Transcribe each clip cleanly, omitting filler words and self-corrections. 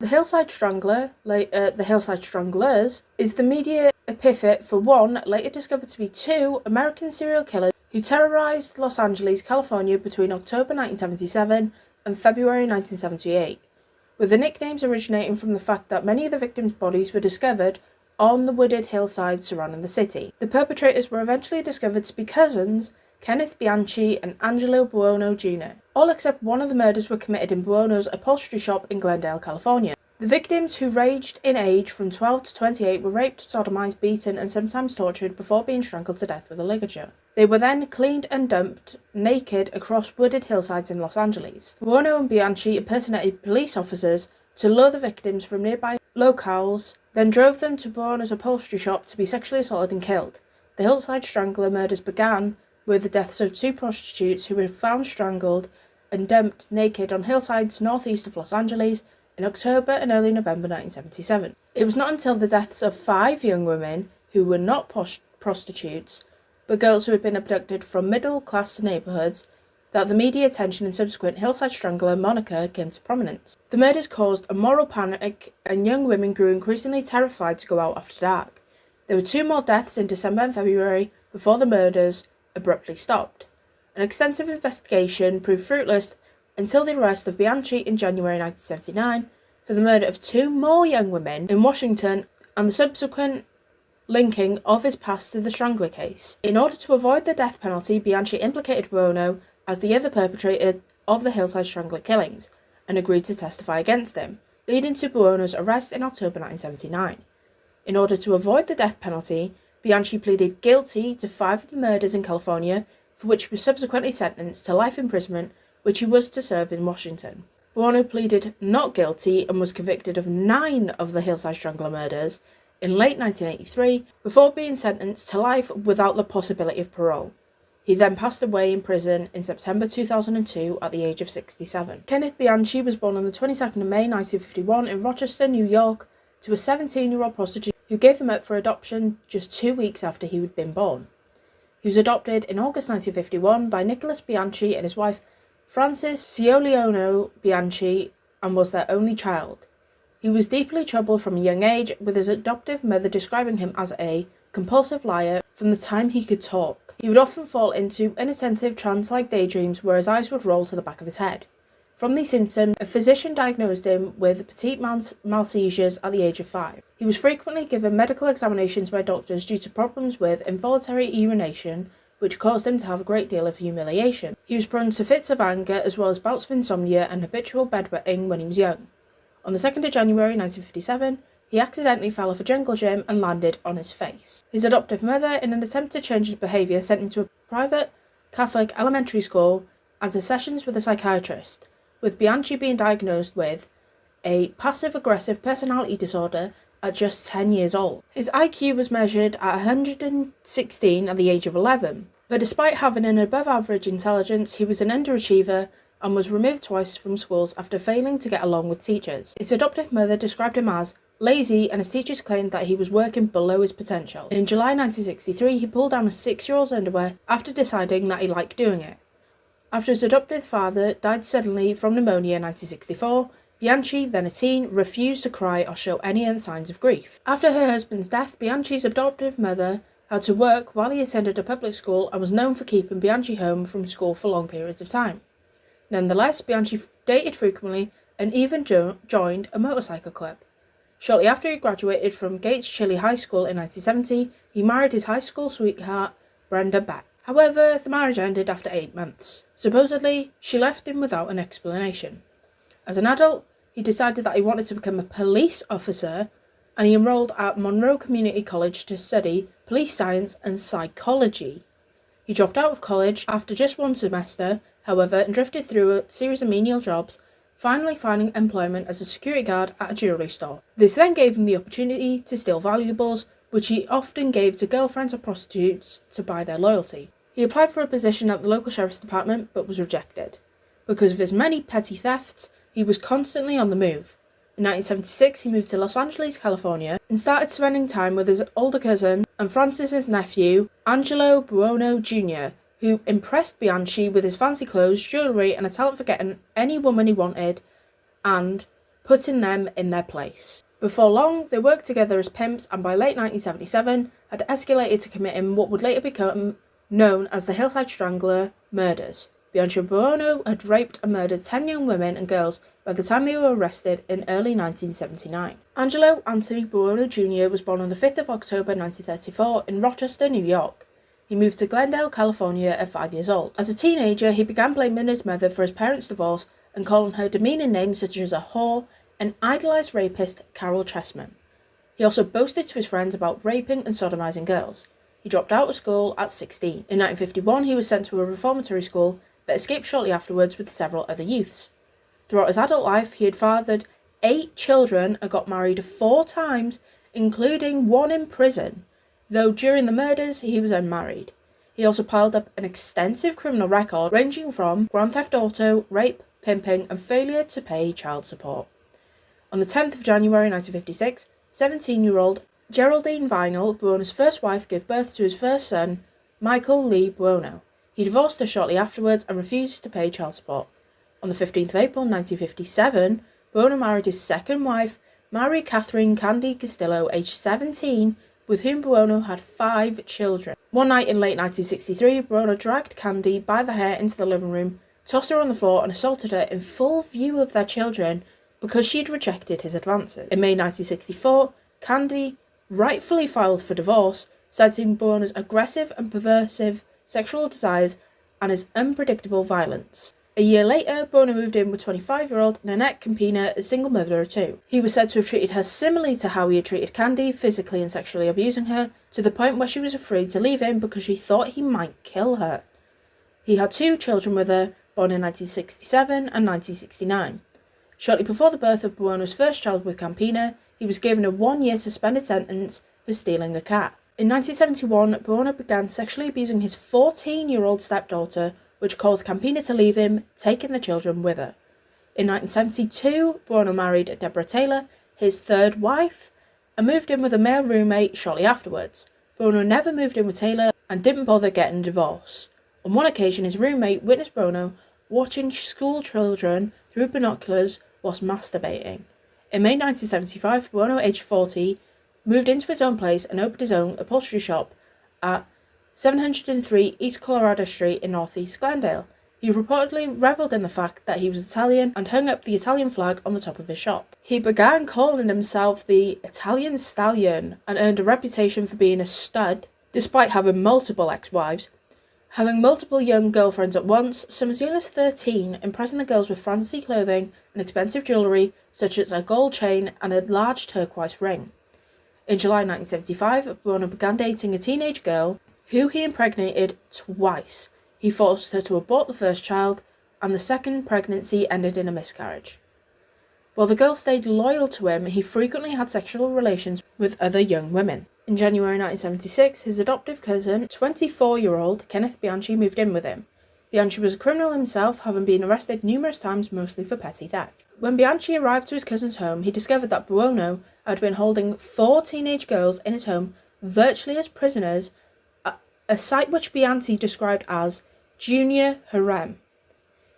The Hillside Strangler, the Hillside Stranglers, is the media epithet for one, later discovered to be two, American serial killers who terrorized Los Angeles, California between October 1977 and February 1978, with the nicknames originating from the fact that many of the victims' bodies were discovered on the wooded hillsides surrounding the city. The perpetrators were eventually discovered to be cousins Kenneth Bianchi and Angelo Buono Jr. All except one of the murders were committed in Buono's upholstery shop in Glendale, California. The victims, who ranged in age from 12 to 28, were raped, sodomized, beaten, and sometimes tortured before being strangled to death with a ligature. They were then cleaned and dumped naked across wooded hillsides in Los Angeles. Buono and Bianchi impersonated police officers to lure the victims from nearby locales, then drove them to Buono's upholstery shop to be sexually assaulted and killed. The Hillside Strangler murders began with the deaths of two prostitutes who were found strangled and dumped naked on hillsides northeast of Los Angeles in October and early November 1977. It was not until the deaths of 5 young women who were not prostitutes, but girls who had been abducted from middle-class neighborhoods, that the media attention and subsequent Hillside Strangler moniker came to prominence. The murders caused a moral panic, and young women grew increasingly terrified to go out after dark. There were 2 more deaths in December and February before the murders abruptly stopped. An extensive investigation proved fruitless until the arrest of Bianchi in January 1979 for the murder of 2 more young women in Washington and the subsequent linking of his past to the Strangler case. In order to avoid the death penalty, Bianchi implicated Buono as the other perpetrator of the Hillside Strangler killings and agreed to testify against him, leading to Buono's arrest in October 1979. In order to avoid the death penalty, Bianchi pleaded guilty to 5 of the murders in California, for which he was subsequently sentenced to life imprisonment, which he was to serve in Washington. Buono pleaded not guilty and was convicted of 9 of the Hillside Strangler murders in late 1983, before being sentenced to life without the possibility of parole. He then passed away in prison in September 2002 at the age of 67. Kenneth Bianchi was born on the 22nd of May 1951 in Rochester, New York, to a 17-year-old prostitute who gave him up for adoption just 2 weeks after he had been born. He was adopted in August 1951 by Nicholas Bianchi and his wife Frances Cioliano Bianchi, and was their only child. He was deeply troubled from a young age, with his adoptive mother describing him as a compulsive liar from the time he could talk. He would often fall into inattentive trance-like daydreams where his eyes would roll to the back of his head. From these symptoms, a physician diagnosed him with petite mal seizures at the age of 5. He was frequently given medical examinations by doctors due to problems with involuntary urination, which caused him to have a great deal of humiliation. He was prone to fits of anger, as well as bouts of insomnia and habitual bedwetting when he was young. On the 2nd of January 1957, he accidentally fell off a jungle gym and landed on his face. His adoptive mother, in an attempt to change his behaviour, sent him to a private Catholic elementary school and to sessions with a psychiatrist, with Bianchi being diagnosed with a passive-aggressive personality disorder at just 10 years old. His IQ was measured at 116 at the age of 11, but despite having an above-average intelligence, he was an underachiever and was removed twice from schools after failing to get along with teachers. His adoptive mother described him as lazy, and his teachers claimed that he was working below his potential. In July 1963, he pulled down a 6-year-old's underwear after deciding that he liked doing it. After his adoptive father died suddenly from pneumonia in 1964, Bianchi, then a teen, refused to cry or show any other signs of grief. After her husband's death, Bianchi's adoptive mother had to work while he attended a public school and was known for keeping Bianchi home from school for long periods of time. Nonetheless, Bianchi dated frequently and even joined a motorcycle club. Shortly after he graduated from Gates Chili High School in 1970, he married his high school sweetheart, Brenda Beck. However, the marriage ended after 8 months. Supposedly, she left him without an explanation. As an adult, he decided that he wanted to become a police officer, and he enrolled at Monroe Community College to study police science and psychology. He dropped out of college after just 1 semester, however, and drifted through a series of menial jobs, finally finding employment as a security guard at a jewellery store. This then gave him the opportunity to steal valuables, which he often gave to girlfriends or prostitutes to buy their loyalty. He applied for a position at the local sheriff's department, but was rejected. Because of his many petty thefts, he was constantly on the move. In 1976, he moved to Los Angeles, California, and started spending time with his older cousin and Francis's nephew, Angelo Buono Jr., who impressed Bianchi with his fancy clothes, jewellery, and a talent for getting any woman he wanted, and putting them in their place. Before long, they worked together as pimps and by late 1977 had escalated to committing what would later become known as the Hillside Strangler murders. Bianchi and Buono had raped and murdered 10 young women and girls by the time they were arrested in early 1979. Angelo Anthony Buono Jr. was born on the 5th of October 1934 in Rochester, New York. He moved to Glendale, California at 5 years old. As a teenager, he began blaming his mother for his parents' divorce and calling her demeaning names such as a whore and idolized rapist Carol Chessman. He also boasted to his friends about raping and sodomizing girls. He dropped out of school at 16. In 1951, he was sent to a reformatory school, but escaped shortly afterwards with several other youths. Throughout his adult life, he had fathered 8 children and got married 4 times, including 1 in prison, though during the murders he was unmarried. He also piled up an extensive criminal record ranging from grand theft auto, rape, pimping, and failure to pay child support. On the 10th of January 1956, 17-year-old Geraldine Vinyl, Buono's first wife, gave birth to his first son, Michael Lee Buono. He divorced her shortly afterwards and refused to pay child support. On the 15th of April 1957, Buono married his second wife, Mary Catherine Candy Castillo, aged 17, with whom Buono had 5 children. One night in late 1963, Buono dragged Candy by the hair into the living room, tossed her on the floor and assaulted her in full view of their children because she had rejected his advances. In May 1964, Candy rightfully filed for divorce, citing Buono's aggressive and perversive sexual desires and his unpredictable violence. A year later, Buono moved in with 25-year-old Nanette Campina, a single mother of 2. He was said to have treated her similarly to how he had treated Candy, physically and sexually abusing her, to the point where she was afraid to leave him because she thought he might kill her. He had 2 children with her, born in 1967 and 1969. Shortly before the birth of Buono's first child with Campina, he was given a 1-year suspended sentence for stealing a cat. In 1971, Buono began sexually abusing his 14-year-old stepdaughter, which caused Campina to leave him, taking the children with her. In 1972, Buono married Deborah Taylor, his 3rd wife, and moved in with a male roommate shortly afterwards. Buono never moved in with Taylor and didn't bother getting a divorce. On one occasion, his roommate witnessed Buono watching school children through binoculars whilst masturbating. In May 1975, Buono, aged 40, moved into his own place and opened his own upholstery shop at 703 East Colorado Street in northeast Glendale. He reportedly revelled in the fact that he was Italian and hung up the Italian flag on the top of his shop. He began calling himself the Italian Stallion and earned a reputation for being a stud, despite having multiple ex-wives, having multiple young girlfriends at once, some as young as 13, impressing the girls with fancy clothing and expensive jewellery such as a gold chain and a large turquoise ring. In July 1975, Buono began dating a teenage girl who he impregnated twice. He forced her to abort the first child, and the second pregnancy ended in a miscarriage. While the girl stayed loyal to him, he frequently had sexual relations with other young women. In January 1976, his adoptive cousin, 24-year-old Kenneth Bianchi, moved in with him. Bianchi was a criminal himself, having been arrested numerous times, mostly for petty theft. When Bianchi arrived to his cousin's home, he discovered that Buono had been holding 4 teenage girls in his home virtually as prisoners, a sight which Bianchi described as junior harem.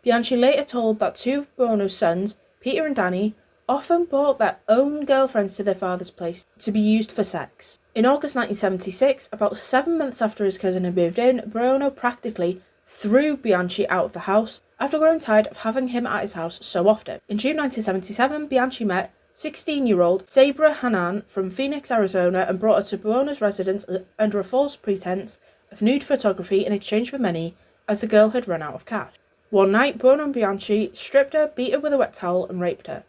Bianchi later told that 2 of Buono's sons, Peter and Danny, often brought their own girlfriends to their father's place to be used for sex. In August 1976, about 7 months after his cousin had moved in, Buono practically threw Bianchi out of the house after growing tired of having him at his house so often. In June 1977, Bianchi met 16-year-old Sabra Hanan from Phoenix, Arizona, and brought her to Buono's residence under a false pretense of nude photography in exchange for money, as the girl had run out of cash. One night, Buono and Bianchi stripped her, beat her with a wet towel, and raped her.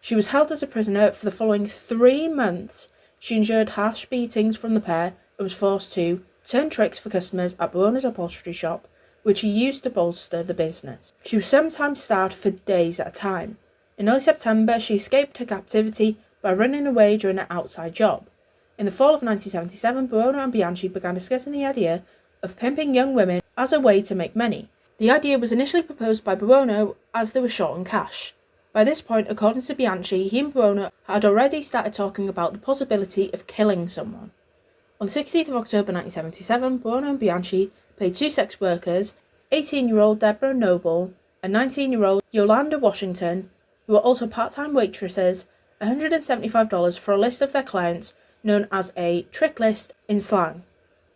She was held as a prisoner for the following 3 months. She endured harsh beatings from the pair and was forced to turn tricks for customers at Buono's upholstery shop, which he used to bolster the business. She was sometimes starved for days at a time. In early September, she escaped her captivity by running away during an outside job. In the fall of 1977, Buono and Bianchi began discussing the idea of pimping young women as a way to make money. The idea was initially proposed by Buono as they were short on cash. By this point, according to Bianchi, he and Buono had already started talking about the possibility of killing someone. On the 16th of October 1977, Buono and Bianchi paid 2 sex workers, 18-year-old Deborah Noble and 19-year-old Yolanda Washington, who are also part-time waitresses, $175 for a list of their clients known as a trick list in slang.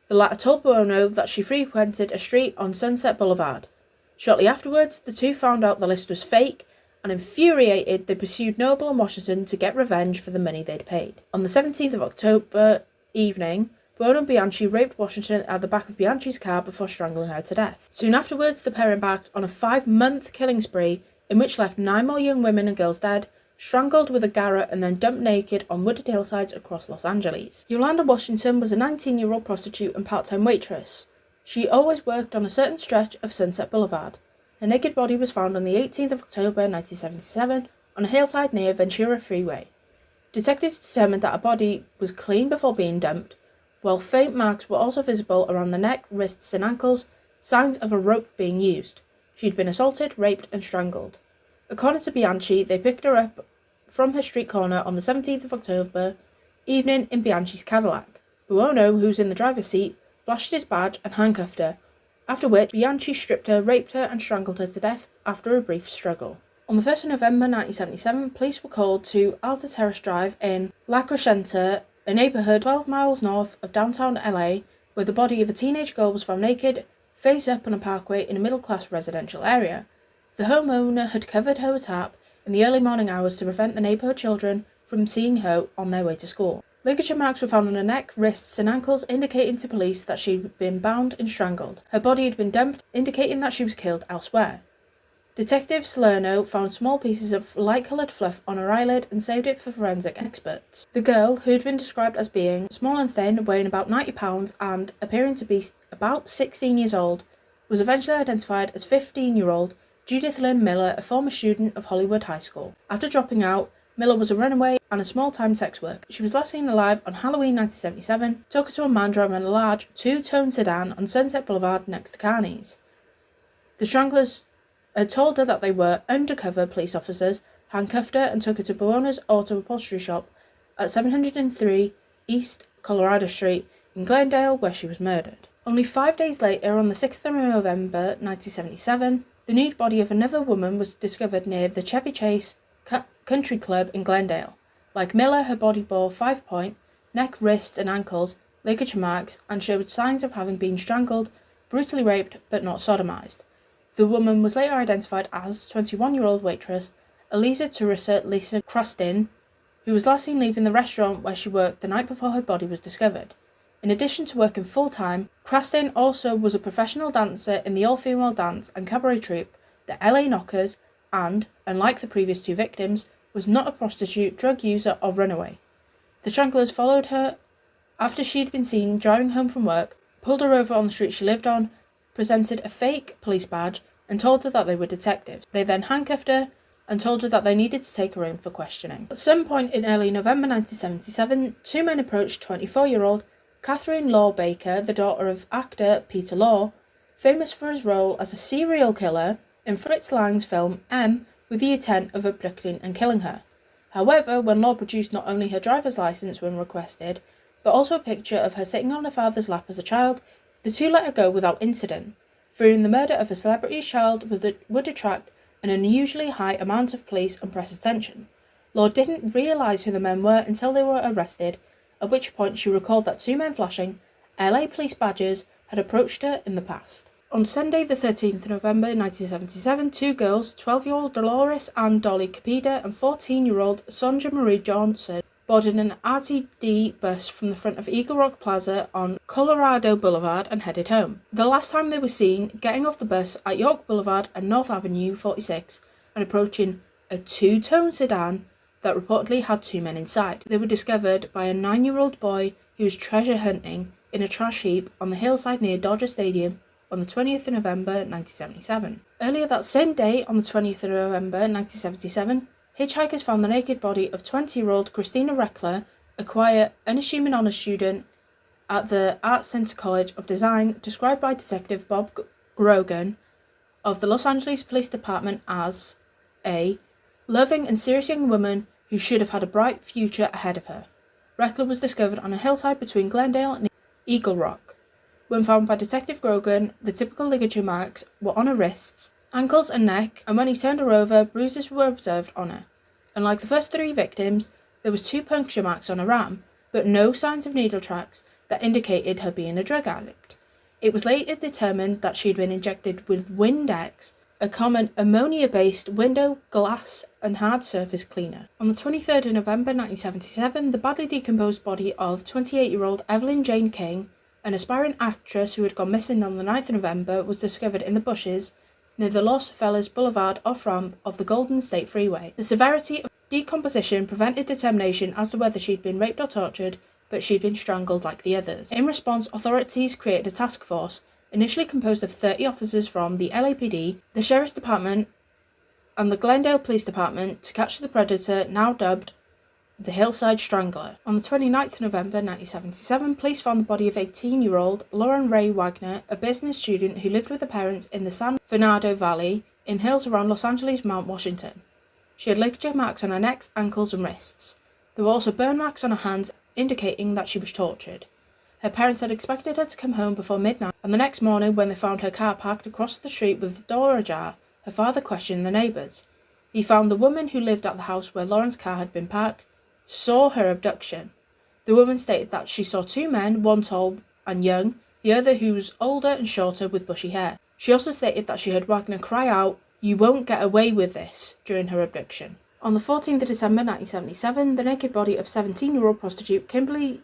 The latter told Buono that she frequented a street on Sunset Boulevard. Shortly afterwards, the two found out the list was fake, and infuriated, they pursued Noble and Washington to get revenge for the money they'd paid. On the 17th of October evening, Buono and Bianchi raped Washington at the back of Bianchi's car before strangling her to death. Soon afterwards, the pair embarked on a 5-month killing spree in which left 9 more young women and girls dead, strangled with a garrote and then dumped naked on wooded hillsides across Los Angeles. Yolanda Washington was a 19-year-old prostitute and part-time waitress. She always worked on a certain stretch of Sunset Boulevard. Her naked body was found on the 18th of October 1977 on a hillside near Ventura Freeway. Detectives determined that her body was clean before being dumped, while faint marks were also visible around the neck, wrists and ankles, signs of a rope being used. She had been assaulted, raped and strangled. According to Bianchi, they picked her up from her street corner on the 17th of October evening in Bianchi's Cadillac. Buono, who was in the driver's seat, flashed his badge and handcuffed her, after which Bianchi stripped her, raped her and strangled her to death after a brief struggle. On the 1st of November 1977, police were called to Alta Terrace Drive in La Crescenta, a neighbourhood 12 miles north of downtown LA, where the body of a teenage girl was found naked, face up on a parkway in a middle-class residential area. The homeowner had covered her with tarp in the early morning hours to prevent the neighbourhood children from seeing her on their way to school. Ligature marks were found on her neck, wrists and ankles, indicating to police that she had been bound and strangled. Her body had been dumped, indicating that she was killed elsewhere. Detective Salerno found small pieces of light-coloured fluff on her eyelid and saved it for forensic experts. The girl, who had been described as being small and thin, weighing about 90 pounds and appearing to be about 16 years old, was eventually identified as 15-year-old Judith Lynn Miller, a former student of Hollywood High School. After dropping out, Miller was a runaway and a small-time sex worker. She was last seen alive on Halloween 1977, took her to a man driving a large two-tone sedan on Sunset Boulevard next to Carney's. The stranglers had told her that they were undercover police officers, handcuffed her and took her to Buono's auto upholstery shop at 703 East Colorado Street in Glendale, where she was murdered. Only 5 days later, on the 6th of November 1977, the nude body of another woman was discovered near the Chevy Chase Country Club in Glendale. Like Miller, her body bore 5-point, neck, wrists and ankles, ligature marks, and showed signs of having been strangled, brutally raped, but not sodomized. The woman was later identified as 21-year-old waitress Eliza Teresa Lisa Crastin, who was last seen leaving the restaurant where she worked the night before her body was discovered. In addition to working full-time, Crastin also was a professional dancer in the all-female dance and cabaret troupe, the LA Knockers, and, unlike the previous two victims, was not a prostitute, drug user or runaway. The stranglers followed her after she'd been seen driving home from work, pulled her over on the street she lived on, presented a fake police badge and told her that they were detectives. They then handcuffed her and told her that they needed to take her in for questioning. At some point in early November 1977, two men approached 24-year-old Catherine Law Baker, the daughter of actor Peter Law, famous for his role as a serial killer in Fritz Lang's film M, with the intent of abducting and killing her. However, when Law produced not only her driver's license when requested, but also a picture of her sitting on her father's lap as a child, the two let her go without incident, fearing the murder of a celebrity's child would attract an unusually high amount of police and press attention. Law didn't realise who the men were until they were arrested, at which point she recalled that two men flashing LA police badges had approached her in the past. On Sunday, the 13th of November 1977, two girls, 12-year-old Dolores Ann Dolly Capida and 14-year-old Sonja Marie Johnson, boarded an RTD bus from the front of Eagle Rock Plaza on Colorado Boulevard and headed home. The last time they were seen getting off the bus at York Boulevard and North Avenue 46 and approaching a two-tone sedan that reportedly had two men inside. They were discovered by a 9-year-old boy who was treasure hunting in a trash heap on the hillside near Dodger Stadium on the 20th of November 1977. Earlier that same day, on the 20th of November 1977, hitchhikers found the naked body of 20-year-old Christina Reckler, a quiet, unassuming honor student at the Art Center College of Design, described by Detective Bob Grogan of the Los Angeles Police Department as a loving and serious young woman who should have had a bright future ahead of her. Reckler was discovered on a hillside between Glendale and Eagle Rock. When found by Detective Grogan, the typical ligature marks were on her wrists, ankles and neck, and when he turned her over, bruises were observed on her. Unlike the first 3 victims, there was 2 puncture marks on her arm, but no signs of needle tracks that indicated her being a drug addict. It was later determined that she had been injected with Windex, a common ammonia-based window, glass and hard surface cleaner. On the 23rd of November 1977, the badly decomposed body of 28-year-old Evelyn Jane King, an aspiring actress who had gone missing on the 9th of November, was discovered in the bushes near the Los Feliz Boulevard off-ramp of the Golden State Freeway. The severity of decomposition prevented determination as to whether she'd been raped or tortured, but she'd been strangled like the others. In response, authorities created a task force, initially composed of 30 officers from the LAPD, the Sheriff's Department, and the Glendale Police Department to catch the predator, now dubbed the Hillside Strangler. On the 29th of November 1977, police found the body of 18-year-old Lauren Ray Wagner, a business student who lived with her parents in the San Fernando Valley in hills around Los Angeles, Mount Washington. She had ligature marks on her neck, ankles, and wrists. There were also burn marks on her hands, indicating that she was tortured. Her parents had expected her to come home before midnight, and the next morning, when they found her car parked across the street with the door ajar, her father questioned the neighbours. He found the woman who lived at the house where Lauren's car had been parked saw her abduction. The woman stated that she saw 2 men, one tall and young, the other who was older and shorter with bushy hair. She also stated that she heard Wagner cry out, "You won't get away with this," during her abduction. On the 14th of December 1977, the naked body of 17-year-old prostitute Kimberly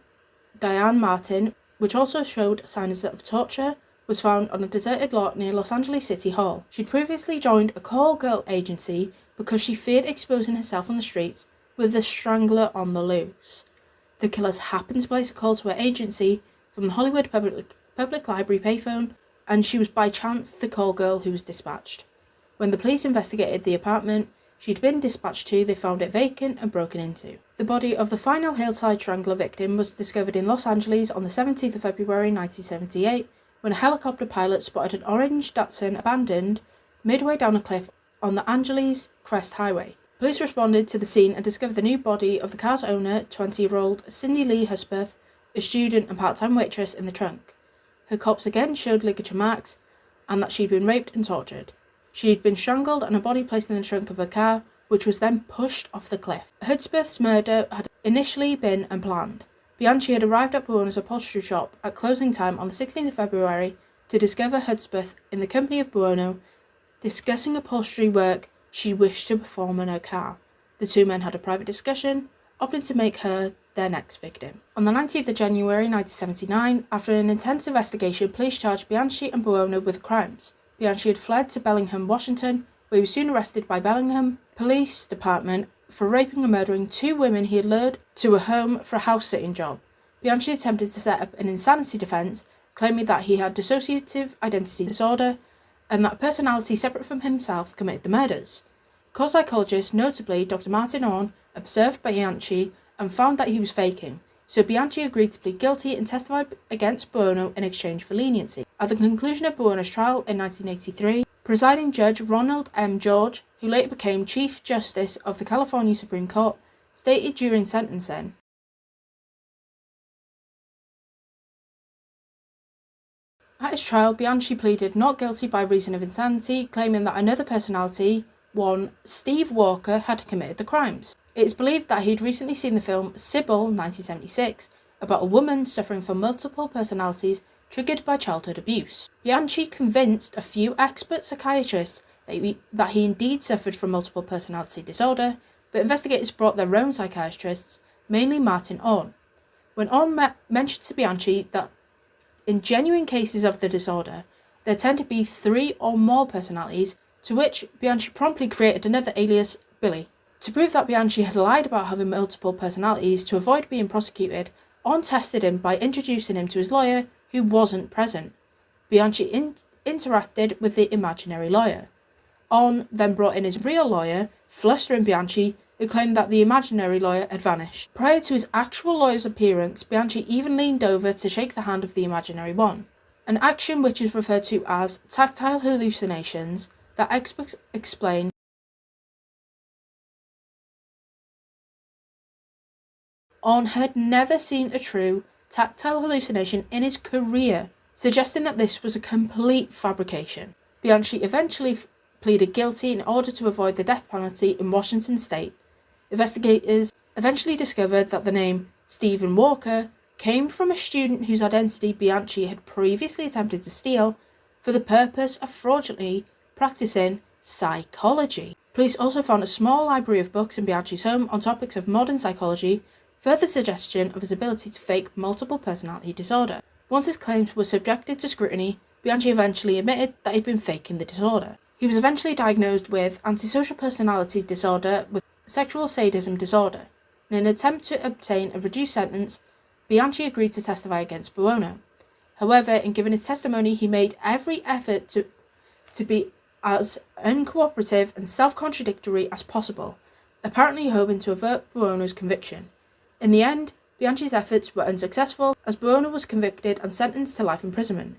Diane Martin, which also showed signs of torture, was found on a deserted lot near Los Angeles City Hall. She'd previously joined a call girl agency because she feared exposing herself on the streets with the strangler on the loose. The killers happened to place a call to her agency from the Hollywood Public Library payphone, and she was by chance the call girl who was dispatched. When the police investigated the apartment she'd been dispatched to, they found it vacant and broken into. The body of the final Hillside Strangler victim was discovered in Los Angeles on the 17th of February 1978, when a helicopter pilot spotted an orange Datsun abandoned midway down a cliff on the Angeles Crest Highway. Police responded to the scene and discovered the new body of the car's owner, 20-year-old Cindy Lee Husbeth, a student and part-time waitress, in the trunk. Her corpse again showed ligature marks, and that she'd been raped and tortured. She had been strangled and her body placed in the trunk of her car, which was then pushed off the cliff. Hudspeth's murder had initially been unplanned. Bianchi had arrived at Buono's upholstery shop at closing time on the 16th of February to discover Hudspeth in the company of Buono, discussing upholstery work she wished to perform on her car. The 2 men had a private discussion, opting to make her their next victim. On the 19th of January 1979, after an intense investigation, police charged Bianchi and Buono with crimes. Bianchi had fled to Bellingham, Washington, where he was soon arrested by Bellingham Police Department for raping and murdering 2 women he had lured to a home for a house-sitting job. Bianchi attempted to set up an insanity defence, claiming that he had dissociative identity disorder and that a personality separate from himself committed the murders. Court psychologist, notably Dr. Martin Orn, observed Bianchi and found that he was faking, so Bianchi agreed to plead guilty and testified against Buono in exchange for leniency. At the conclusion of Buono's trial in 1983, presiding Judge Ronald M. George, who later became Chief Justice of the California Supreme Court, stated during sentencing, at his trial, Bianchi pleaded not guilty by reason of insanity, claiming that another personality, one Steve Walker, had committed the crimes. It is believed that he had recently seen the film Sybil, 1976, about a woman suffering from multiple personalities triggered by childhood abuse. Bianchi convinced a few expert psychiatrists that he indeed suffered from multiple personality disorder, but investigators brought their own psychiatrists, mainly Martin Orn. When Orn mentioned to Bianchi that in genuine cases of the disorder, there tend to be 3 or more personalities, to which Bianchi promptly created another alias, Billy. To prove that Bianchi had lied about having multiple personalities to avoid being prosecuted, Orn tested him by introducing him to his lawyer, who wasn't present. Bianchi interacted with the imaginary lawyer. Orn then brought in his real lawyer, flustering Bianchi, who claimed that the imaginary lawyer had vanished. Prior to his actual lawyer's appearance, Bianchi even leaned over to shake the hand of the imaginary one, an action which is referred to as tactile hallucinations that experts explain. Orn had never seen a true tactile hallucination in his career, suggesting that this was a complete fabrication. Bianchi eventually pleaded guilty in order to avoid the death penalty in Washington state. Investigators eventually discovered that the name Stephen Walker came from a student whose identity Bianchi had previously attempted to steal for the purpose of fraudulently practicing psychology. Police also found a small library of books in Bianchi's home on topics of modern psychology, further suggestion of his ability to fake multiple personality disorder. Once his claims were subjected to scrutiny, Bianchi eventually admitted that he'd been faking the disorder. He was eventually diagnosed with antisocial personality disorder with sexual sadism disorder. In an attempt to obtain a reduced sentence, Bianchi agreed to testify against Buono. However, in giving his testimony, he made every effort to be as uncooperative and self-contradictory as possible, apparently hoping to avert Buono's conviction. In the end, Bianchi's efforts were unsuccessful, as Buono was convicted and sentenced to life imprisonment.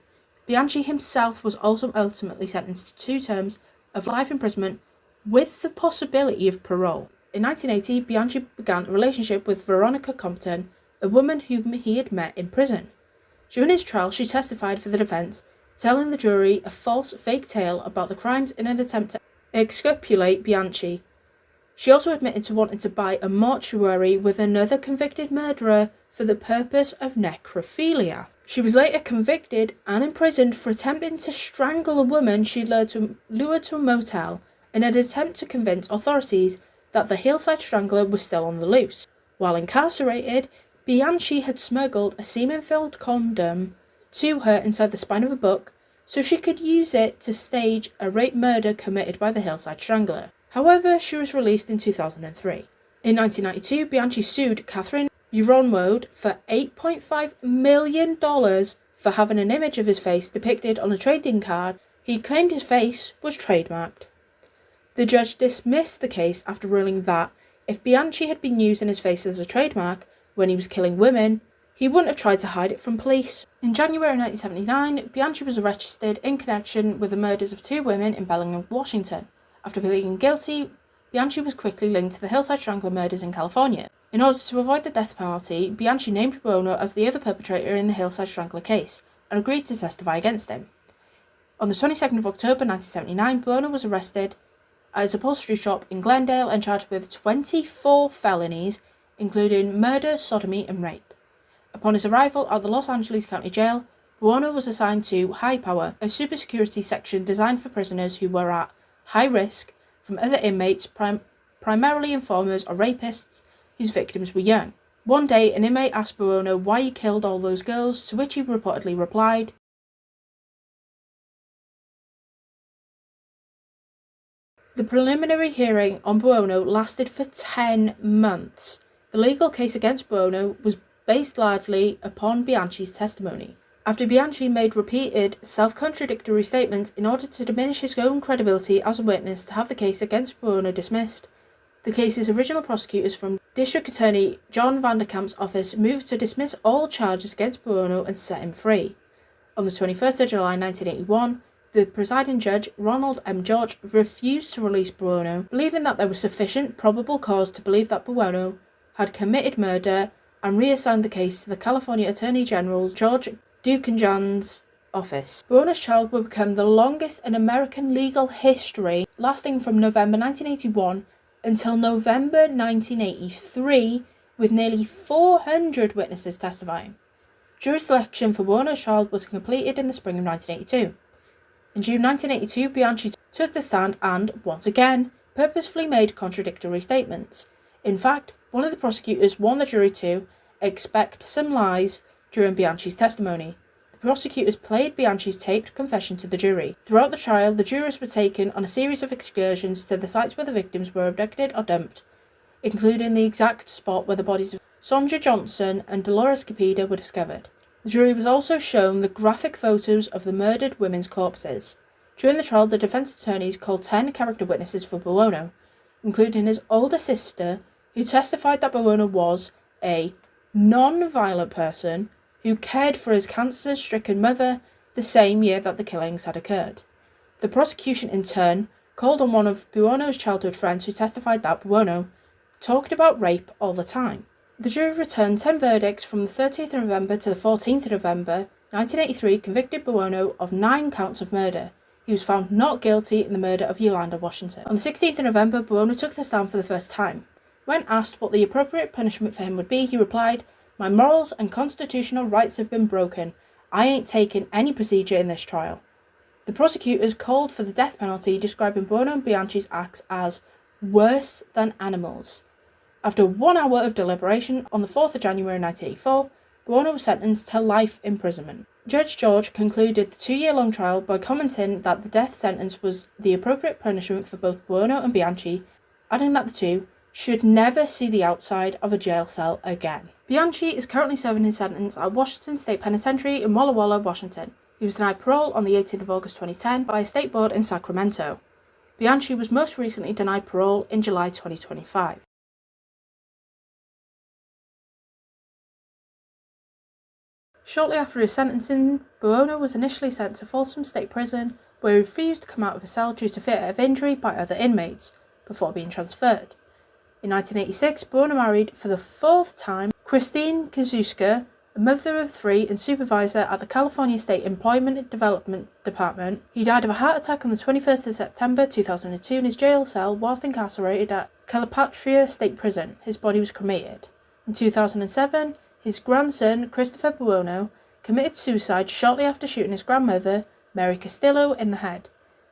Bianchi himself was also ultimately sentenced to 2 terms of life imprisonment with the possibility of parole. In 1980, Bianchi began a relationship with Veronica Compton, a woman whom he had met in prison. During his trial, she testified for the defense, telling the jury a false, fake tale about the crimes in an attempt to exculpate Bianchi. She also admitted to wanting to buy a mortuary with another convicted murderer for the purpose of necrophilia. She was later convicted and imprisoned for attempting to strangle a woman she lured to a motel in an attempt to convince authorities that the Hillside Strangler was still on the loose. While incarcerated, Bianchi had smuggled a semen-filled condom to her inside the spine of a book so she could use it to stage a rape murder committed by the Hillside Strangler. However, she was released in 2003. In 1992, Bianchi sued Catherine Uronwode for $8.5 million for having an image of his face depicted on a trading card. He claimed his face was trademarked. The judge dismissed the case after ruling that if Bianchi had been using his face as a trademark when he was killing women, he wouldn't have tried to hide it from police. In January 1979, Bianchi was arrested in connection with the murders of 2 women in Bellingham, Washington. After pleading guilty, Bianchi was quickly linked to the Hillside Strangler murders in California. In order to avoid the death penalty, Bianchi named Buono as the other perpetrator in the Hillside Strangler case and agreed to testify against him. On the 22nd of October 1979, Buono was arrested at his upholstery shop in Glendale and charged with 24 felonies, including murder, sodomy, and rape. Upon his arrival at the Los Angeles County Jail, Buono was assigned to High Power, a super security section designed for prisoners who were at high risk from other inmates, primarily informers or rapists whose victims were young. One day, an inmate asked Buono why he killed all those girls, to which he reportedly replied, The preliminary hearing on Buono lasted for 10 months. The legal case against Buono was based largely upon Bianchi's testimony. After Bianchi made repeated self-contradictory statements in order to diminish his own credibility as a witness to have the case against Buono dismissed, the case's original prosecutors from District Attorney John Vanderkamp's office moved to dismiss all charges against Buono and set him free. On the 21st of July 1981, the presiding judge, Ronald M. George, refused to release Buono, believing that there was sufficient probable cause to believe that Buono had committed murder, and reassigned the case to the California Attorney General George Dukanjan's office. Buono's trial would become the longest in American legal history, lasting from November 1981 until November 1983, with nearly 400 witnesses testifying. Jury selection for Buono's trial was completed in the spring of 1982. In June 1982, Bianchi took the stand and, once again, purposefully made contradictory statements. In fact, one of the prosecutors warned the jury to expect some lies during Bianchi's testimony. The prosecutors played Bianchi's taped confession to the jury. Throughout the trial, the jurors were taken on a series of excursions to the sites where the victims were abducted or dumped, including the exact spot where the bodies of Sonja Johnson and Dolores Capida were discovered. The jury was also shown the graphic photos of the murdered women's corpses. During the trial, the defense attorneys called 10 character witnesses for Buono, including his older sister, who testified that Buono was a non-violent person who cared for his cancer-stricken mother the same year that the killings had occurred. The prosecution, in turn, called on one of Buono's childhood friends who testified that Buono talked about rape all the time. The jury returned 10 verdicts from the 30th of November to the 14th of November 1983, convicted Buono of 9 counts of murder. He was found not guilty in the murder of Yolanda Washington. On the 16th of November, Buono took the stand for the first time. When asked what the appropriate punishment for him would be, he replied, "My morals and constitutional rights have been broken. I ain't taking any procedure in this trial." The prosecutors called for the death penalty, describing Buono and Bianchi's acts as worse than animals. After 1 hour of deliberation on the 4th of January 1984, Buono was sentenced to life imprisonment. Judge George concluded the 2-year-long trial by commenting that the death sentence was the appropriate punishment for both Buono and Bianchi, adding that the two should never see the outside of a jail cell again. Bianchi is currently serving his sentence at Washington State Penitentiary in Walla Walla, Washington. He was denied parole on the 18th of August 2010 by a state board in Sacramento. Bianchi was most recently denied parole in July 2025. Shortly after his sentencing, Buono was initially sent to Folsom State Prison, where he refused to come out of a cell due to fear of injury by other inmates, before being transferred. In 1986, Buono married, for the 4th time, Christine Kazuska, a mother of 3 and supervisor at the California State Employment Development Department. He died of a heart attack on the 21st of September 2002 in his jail cell whilst incarcerated at Calipatria State Prison. His body was cremated. In 2007, his grandson, Christopher Buono, committed suicide shortly after shooting his grandmother, Mary Castillo, in the head.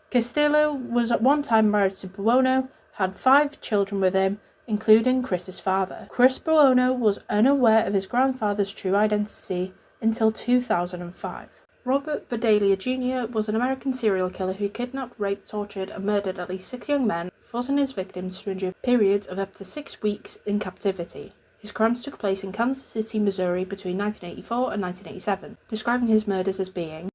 Castillo was at one time married to Buono, had 5 children with him, including Chris's father. Chris Buono was unaware of his grandfather's true identity until 2005. Robert Bedelia Jr. was an American serial killer who kidnapped, raped, tortured, and murdered at least 6 young men, forcing his victims to endure periods of up to 6 weeks in captivity. His crimes took place in Kansas City, Missouri between 1984 and 1987, describing his murders as being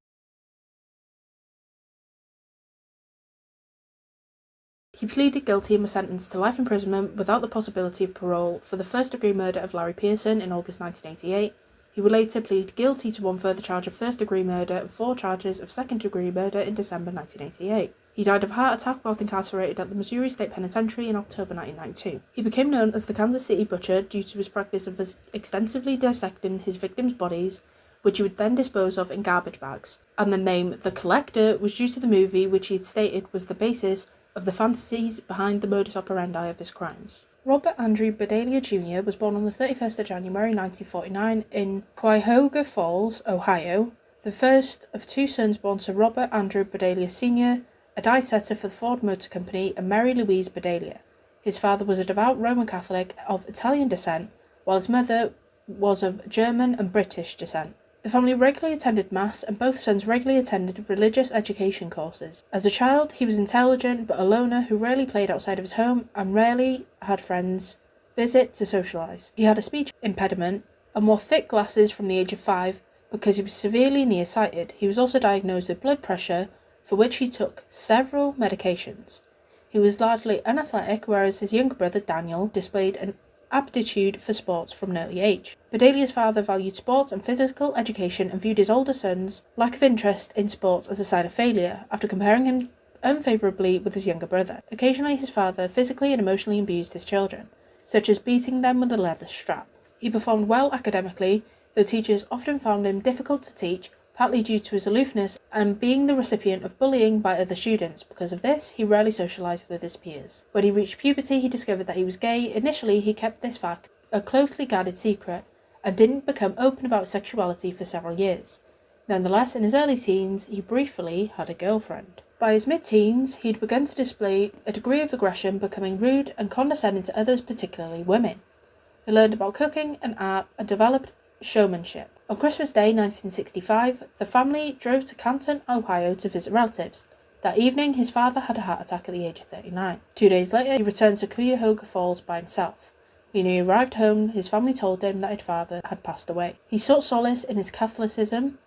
He pleaded guilty and was sentenced to life imprisonment without the possibility of parole for the first-degree murder of Larry Pearson in August 1988. He would later plead guilty to 1 further charge of first-degree murder and 4 charges of second-degree murder in December 1988. He died of a heart attack whilst incarcerated at the Missouri State Penitentiary in October 1992. He became known as the Kansas City Butcher due to his practice of extensively dissecting his victims' bodies, which he would then dispose of in garbage bags, and the name The Collector was due to the movie which he had stated was the basis of the fantasies behind the modus operandi of his crimes. Robert Andrew Bedelia Jr. was born on the 31st of January 1949 in Cuyahoga Falls, Ohio, the first of 2 sons born to Robert Andrew Bedelia Sr., a die setter for the Ford Motor Company, and Mary Louise Bedelia. His father was a devout Roman Catholic of Italian descent, while his mother was of German and British descent. The family regularly attended Mass, and both sons regularly attended religious education courses. As a child, he was intelligent but a loner who rarely played outside of his home and rarely had friends visit to socialise. He had a speech impediment and wore thick glasses from the age of 5 because he was severely nearsighted. He was also diagnosed with blood pressure, for which he took several medications. He was largely unathletic, whereas his younger brother Daniel displayed an aptitude for sports from an early age. Bedelia's father valued sports and physical education and viewed his older son's lack of interest in sports as a sign of failure, after comparing him unfavourably with his younger brother. Occasionally his father physically and emotionally abused his children, such as beating them with a leather strap. He performed well academically, though teachers often found him difficult to teach, partly due to his aloofness and being the recipient of bullying by other students. Because of this, he rarely socialised with his peers. When he reached puberty, he discovered that he was gay. Initially, he kept this fact a closely guarded secret and didn't become open about sexuality for several years. Nonetheless, in his early teens, he briefly had a girlfriend. By his mid-teens, he'd begun to display a degree of aggression, becoming rude and condescending to others, particularly women. He learned about cooking and art and developed showmanship. On Christmas Day 1965, the family drove to Canton, Ohio to visit relatives. That evening, his father had a heart attack at the age of 39. 2 days later, he returned to Cuyahoga Falls by himself. When he arrived home, his family told him that his father had passed away. He sought solace in his Catholicism,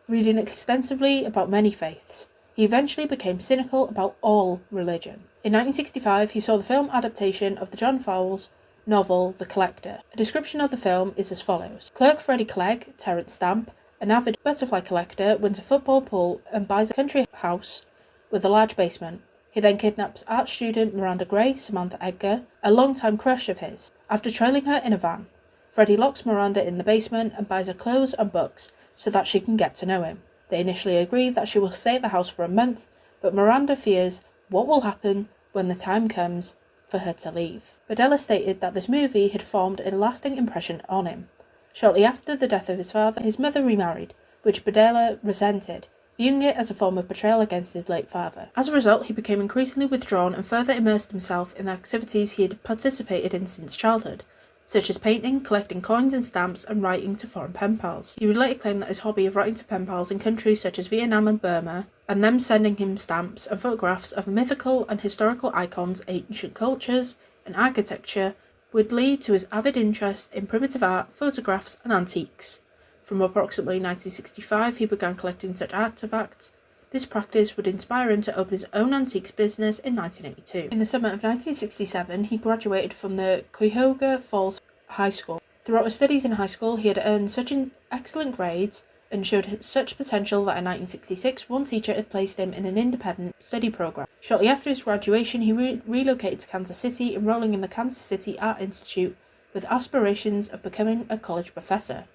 reading extensively about many faiths. He eventually became cynical about all religion. In 1965, he saw the film adaptation of the John Fowles novel The Collector. A description of the film is as follows. Clerk Freddie Clegg, Terence Stamp, an avid butterfly collector, wins a football pool and buys a country house with a large basement. He then kidnaps art student Miranda Gray, Samantha Edgar, a longtime crush of his. After trailing her in a van, Freddie locks Miranda in the basement and buys her clothes and books so that she can get to know him. They initially agree that she will stay at the house for a month, but Miranda fears what will happen when the time comes for her to leave. Badella stated that this movie had formed a lasting impression on him. Shortly after the death of his father, his mother remarried, which Badella resented, viewing it as a form of betrayal against his late father. As a result, he became increasingly withdrawn and further immersed himself in the activities he had participated in since childhood, such as painting, collecting coins and stamps, and writing to foreign pen pals. He would later claim that his hobby of writing to pen pals in countries such as Vietnam and Burma, and them sending him stamps and photographs of mythical and historical icons, ancient cultures, and architecture, would lead to his avid interest in primitive art, photographs, and antiques. From approximately 1965, he began collecting such artifacts. This practice would inspire him to open his own antiques business in 1982. In the summer of 1967, he graduated from the Cuyahoga Falls High School. Throughout his studies in high school, he had earned such excellent grades and showed such potential that in 1966, one teacher had placed him in an independent study program. Shortly after his graduation, he relocated to Kansas City, enrolling in the Kansas City Art Institute with aspirations of becoming a college professor.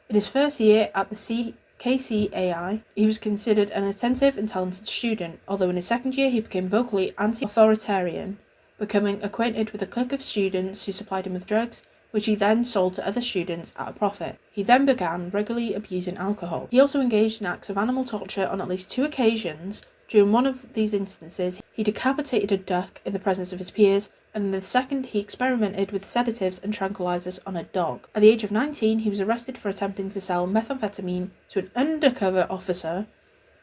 In his first year at the KCAI, he was considered an attentive and talented student, although in his second year he became vocally anti-authoritarian, becoming acquainted with a clique of students who supplied him with drugs, which he then sold to other students at a profit. He then began regularly abusing alcohol. He also engaged in acts of animal torture on at least 2 occasions. During one of these instances, he decapitated a duck in the presence of his peers, and in the second he experimented with sedatives and tranquilizers on a dog. At the age of 19, he was arrested for attempting to sell methamphetamine to an undercover officer.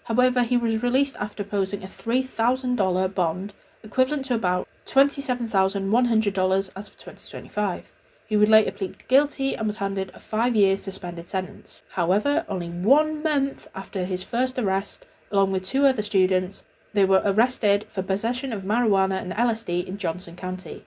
However, he was released after posing a $3,000 bond, equivalent to about $27,100 as of 2025. He would later plead guilty and was handed a 5-year suspended sentence. However, only 1 month after his first arrest, along with 2 other students, they were arrested for possession of marijuana and LSD in Johnson County.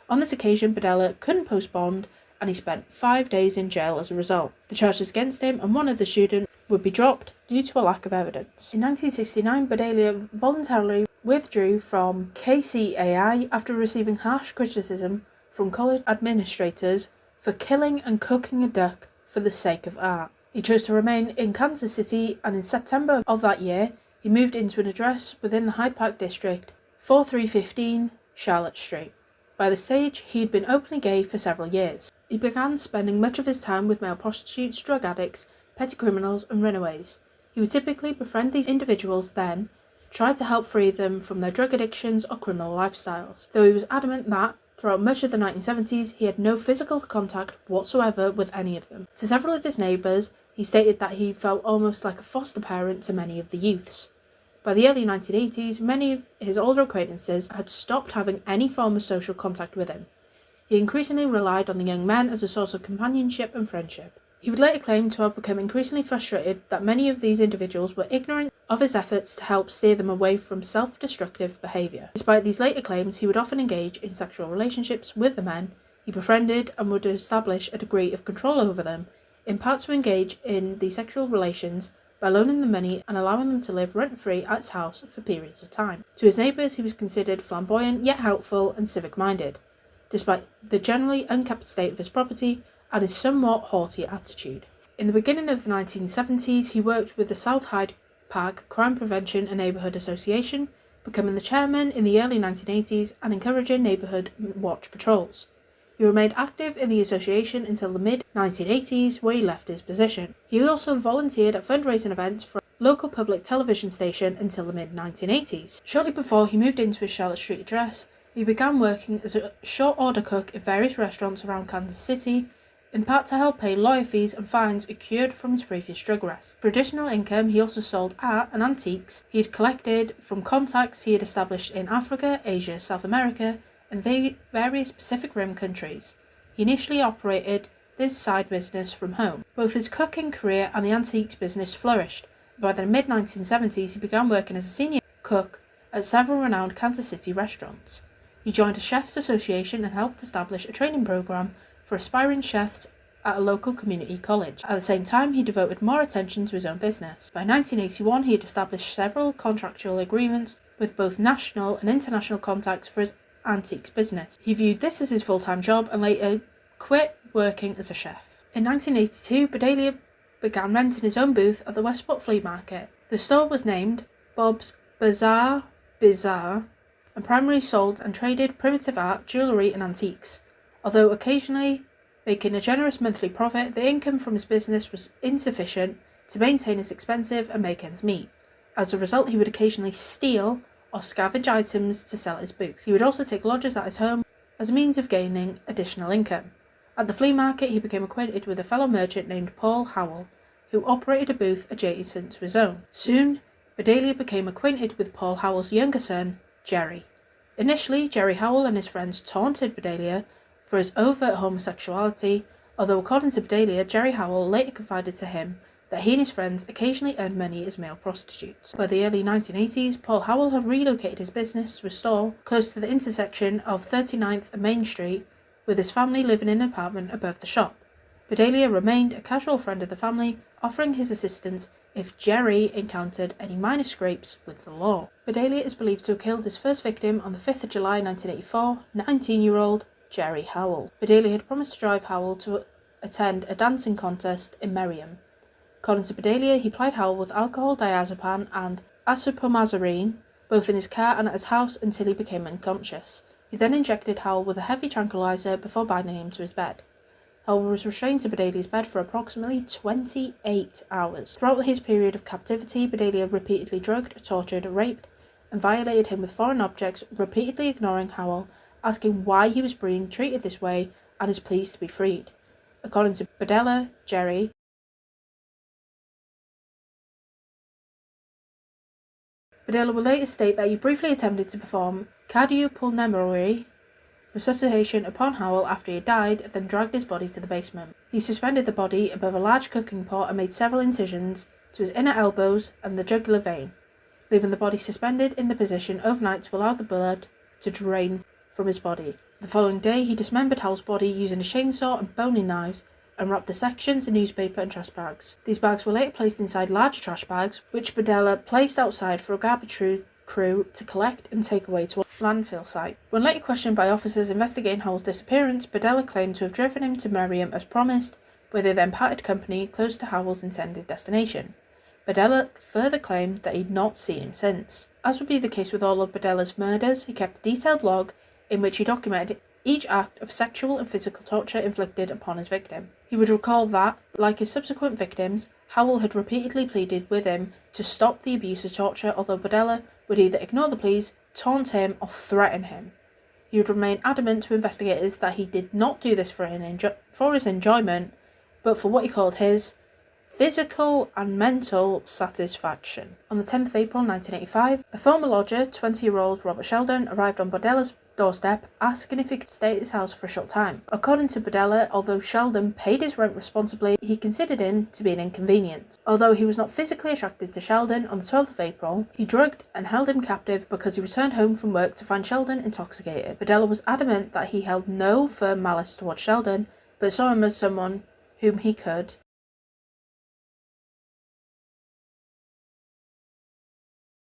On this occasion, Badella couldn't post bond, and he spent 5 days in jail as a result. The charges against him and one other student would be dropped due to a lack of evidence. In 1969, Badella voluntarily withdrew from KCAI after receiving harsh criticism from college administrators for killing and cooking a duck for the sake of art. He chose to remain in Kansas City, and in September of that year, he moved into an address within the Hyde Park district, 4315 Charlotte Street. By this stage, he had been openly gay for several years. He began spending much of his time with male prostitutes, drug addicts, petty criminals, and runaways. He would typically befriend these individuals, then try to help free them from their drug addictions or criminal lifestyles, though he was adamant that, throughout much of the 1970s, he had no physical contact whatsoever with any of them. To several of his neighbours, he stated that he felt almost like a foster parent to many of the youths. By the early 1980s, many of his older acquaintances had stopped having any form of social contact with him. He increasingly relied on the young men as a source of companionship and friendship. He would later claim to have become increasingly frustrated that many of these individuals were ignorant of his efforts to help steer them away from self-destructive behaviour. Despite these later claims, he would often engage in sexual relationships with the men he befriended and would establish a degree of control over them, in part to engage in these sexual relations by loaning them money and allowing them to live rent-free at his house for periods of time. To his neighbours, he was considered flamboyant yet helpful and civic-minded, despite the generally unkept state of his property and his somewhat haughty attitude. In the beginning of the 1970s, he worked with the South Hyde Park Crime Prevention and Neighbourhood Association, becoming the chairman in the early 1980s and encouraging neighbourhood watch patrols. He remained active in the association until the mid-1980s, where he left his position. He also volunteered at fundraising events for a local public television station until the mid-1980s. Shortly before he moved into his Charlotte Street address, he began working as a short-order cook in various restaurants around Kansas City, in part to help pay lawyer fees and fines accrued from his previous drug arrest. For additional income, he also sold art and antiques he had collected from contacts he had established in Africa, Asia, South America, and various Pacific Rim countries. He initially operated this side business from home. Both his cooking career and the antiques business flourished. By the mid-1970s, he began working as a senior cook at several renowned Kansas City restaurants. He joined a chefs association and helped establish a training program for aspiring chefs at a local community college. At the same time, he devoted more attention to his own business. By 1981, he had established several contractual agreements with both national and international contacts for his antiques business. He viewed this as his full-time job and later quit working as a chef. In 1982, Badella began renting his own booth at the Westport Flea Market. The store was named Bob's bizarre, and primarily sold and traded primitive art, jewellery and antiques. Although occasionally making a generous monthly profit, the income from his business was insufficient to maintain his expenses and make ends meet. As a result, he would occasionally steal or scavenge items to sell at his booth. He would also take lodgers at his home as a means of gaining additional income. At the flea market, he became acquainted with a fellow merchant named Paul Howell, who operated a booth adjacent to his own. Soon, Bedelia became acquainted with Paul Howell's younger son, Jerry. Initially, Jerry Howell and his friends taunted Bedelia for his overt homosexuality, although according to Bedelia, Jerry Howell later confided to him that he and his friends occasionally earned money as male prostitutes. By the early 1980s, Paul Howell had relocated his business to a store close to the intersection of 39th and Main Street, with his family living in an apartment above the shop. Bedelia remained a casual friend of the family, offering his assistance if Jerry encountered any minor scrapes with the law. Bedelia is believed to have killed his first victim on the 5th of July 1984, 19-year-old Jerry Howell. Bedelia had promised to drive Howell to attend a dancing contest in Merriam. According to Bedelia, he plied Howell with alcohol diazepam and acetylmazarine, both in his car and at his house, until he became unconscious. He then injected Howell with a heavy tranquilizer before binding him to his bed. Howell was restrained to Bedelia's bed for approximately 28 hours. Throughout his period of captivity, Bedelia repeatedly drugged, tortured, raped, and violated him with foreign objects, repeatedly ignoring Howell, asking why he was being treated this way, and is pleased to be freed. According to Bedelia, Jerry Bedelia will later state that he briefly attempted to perform cardiopulmonary resuscitation upon Howell after he had died, then dragged his body to the basement. He suspended the body above a large cooking pot and made several incisions to his inner elbows and the jugular vein, leaving the body suspended in the position overnight to allow the blood to drain from his body. The following day, he dismembered Howell's body using a chainsaw and boning knives and wrapped the sections in newspaper and trash bags. These bags were later placed inside larger trash bags, which Bedelia placed outside for a garbage crew to collect and take away to a landfill site. When later questioned by officers investigating Howell's disappearance, Bedelia claimed to have driven him to Merriam as promised, where they then parted company close to Howell's intended destination. Bedelia further claimed that he'd not seen him since. As would be the case with all of Bedelia's murders, he kept a detailed log in which he documented each act of sexual and physical torture inflicted upon his victim. He would recall that, like his subsequent victims, Howell had repeatedly pleaded with him to stop the abuse of torture, although Bedelia would either ignore the pleas, taunt him, or threaten him. He would remain adamant to investigators that he did not do this for his enjoyment, but for what he called his physical and mental satisfaction. On the 10th of April 1985, a former lodger, 20-year-old Robert Sheldon, arrived on Bedelia's doorstep, asking if he could stay at his house for a short time. According to Bedelia, although Sheldon paid his rent responsibly, he considered him to be an inconvenience. Although he was not physically attracted to Sheldon, on the 12th of April, he drugged and held him captive because he returned home from work to find Sheldon intoxicated. Bedelia was adamant that he held no firm malice towards Sheldon, but saw him as someone whom he could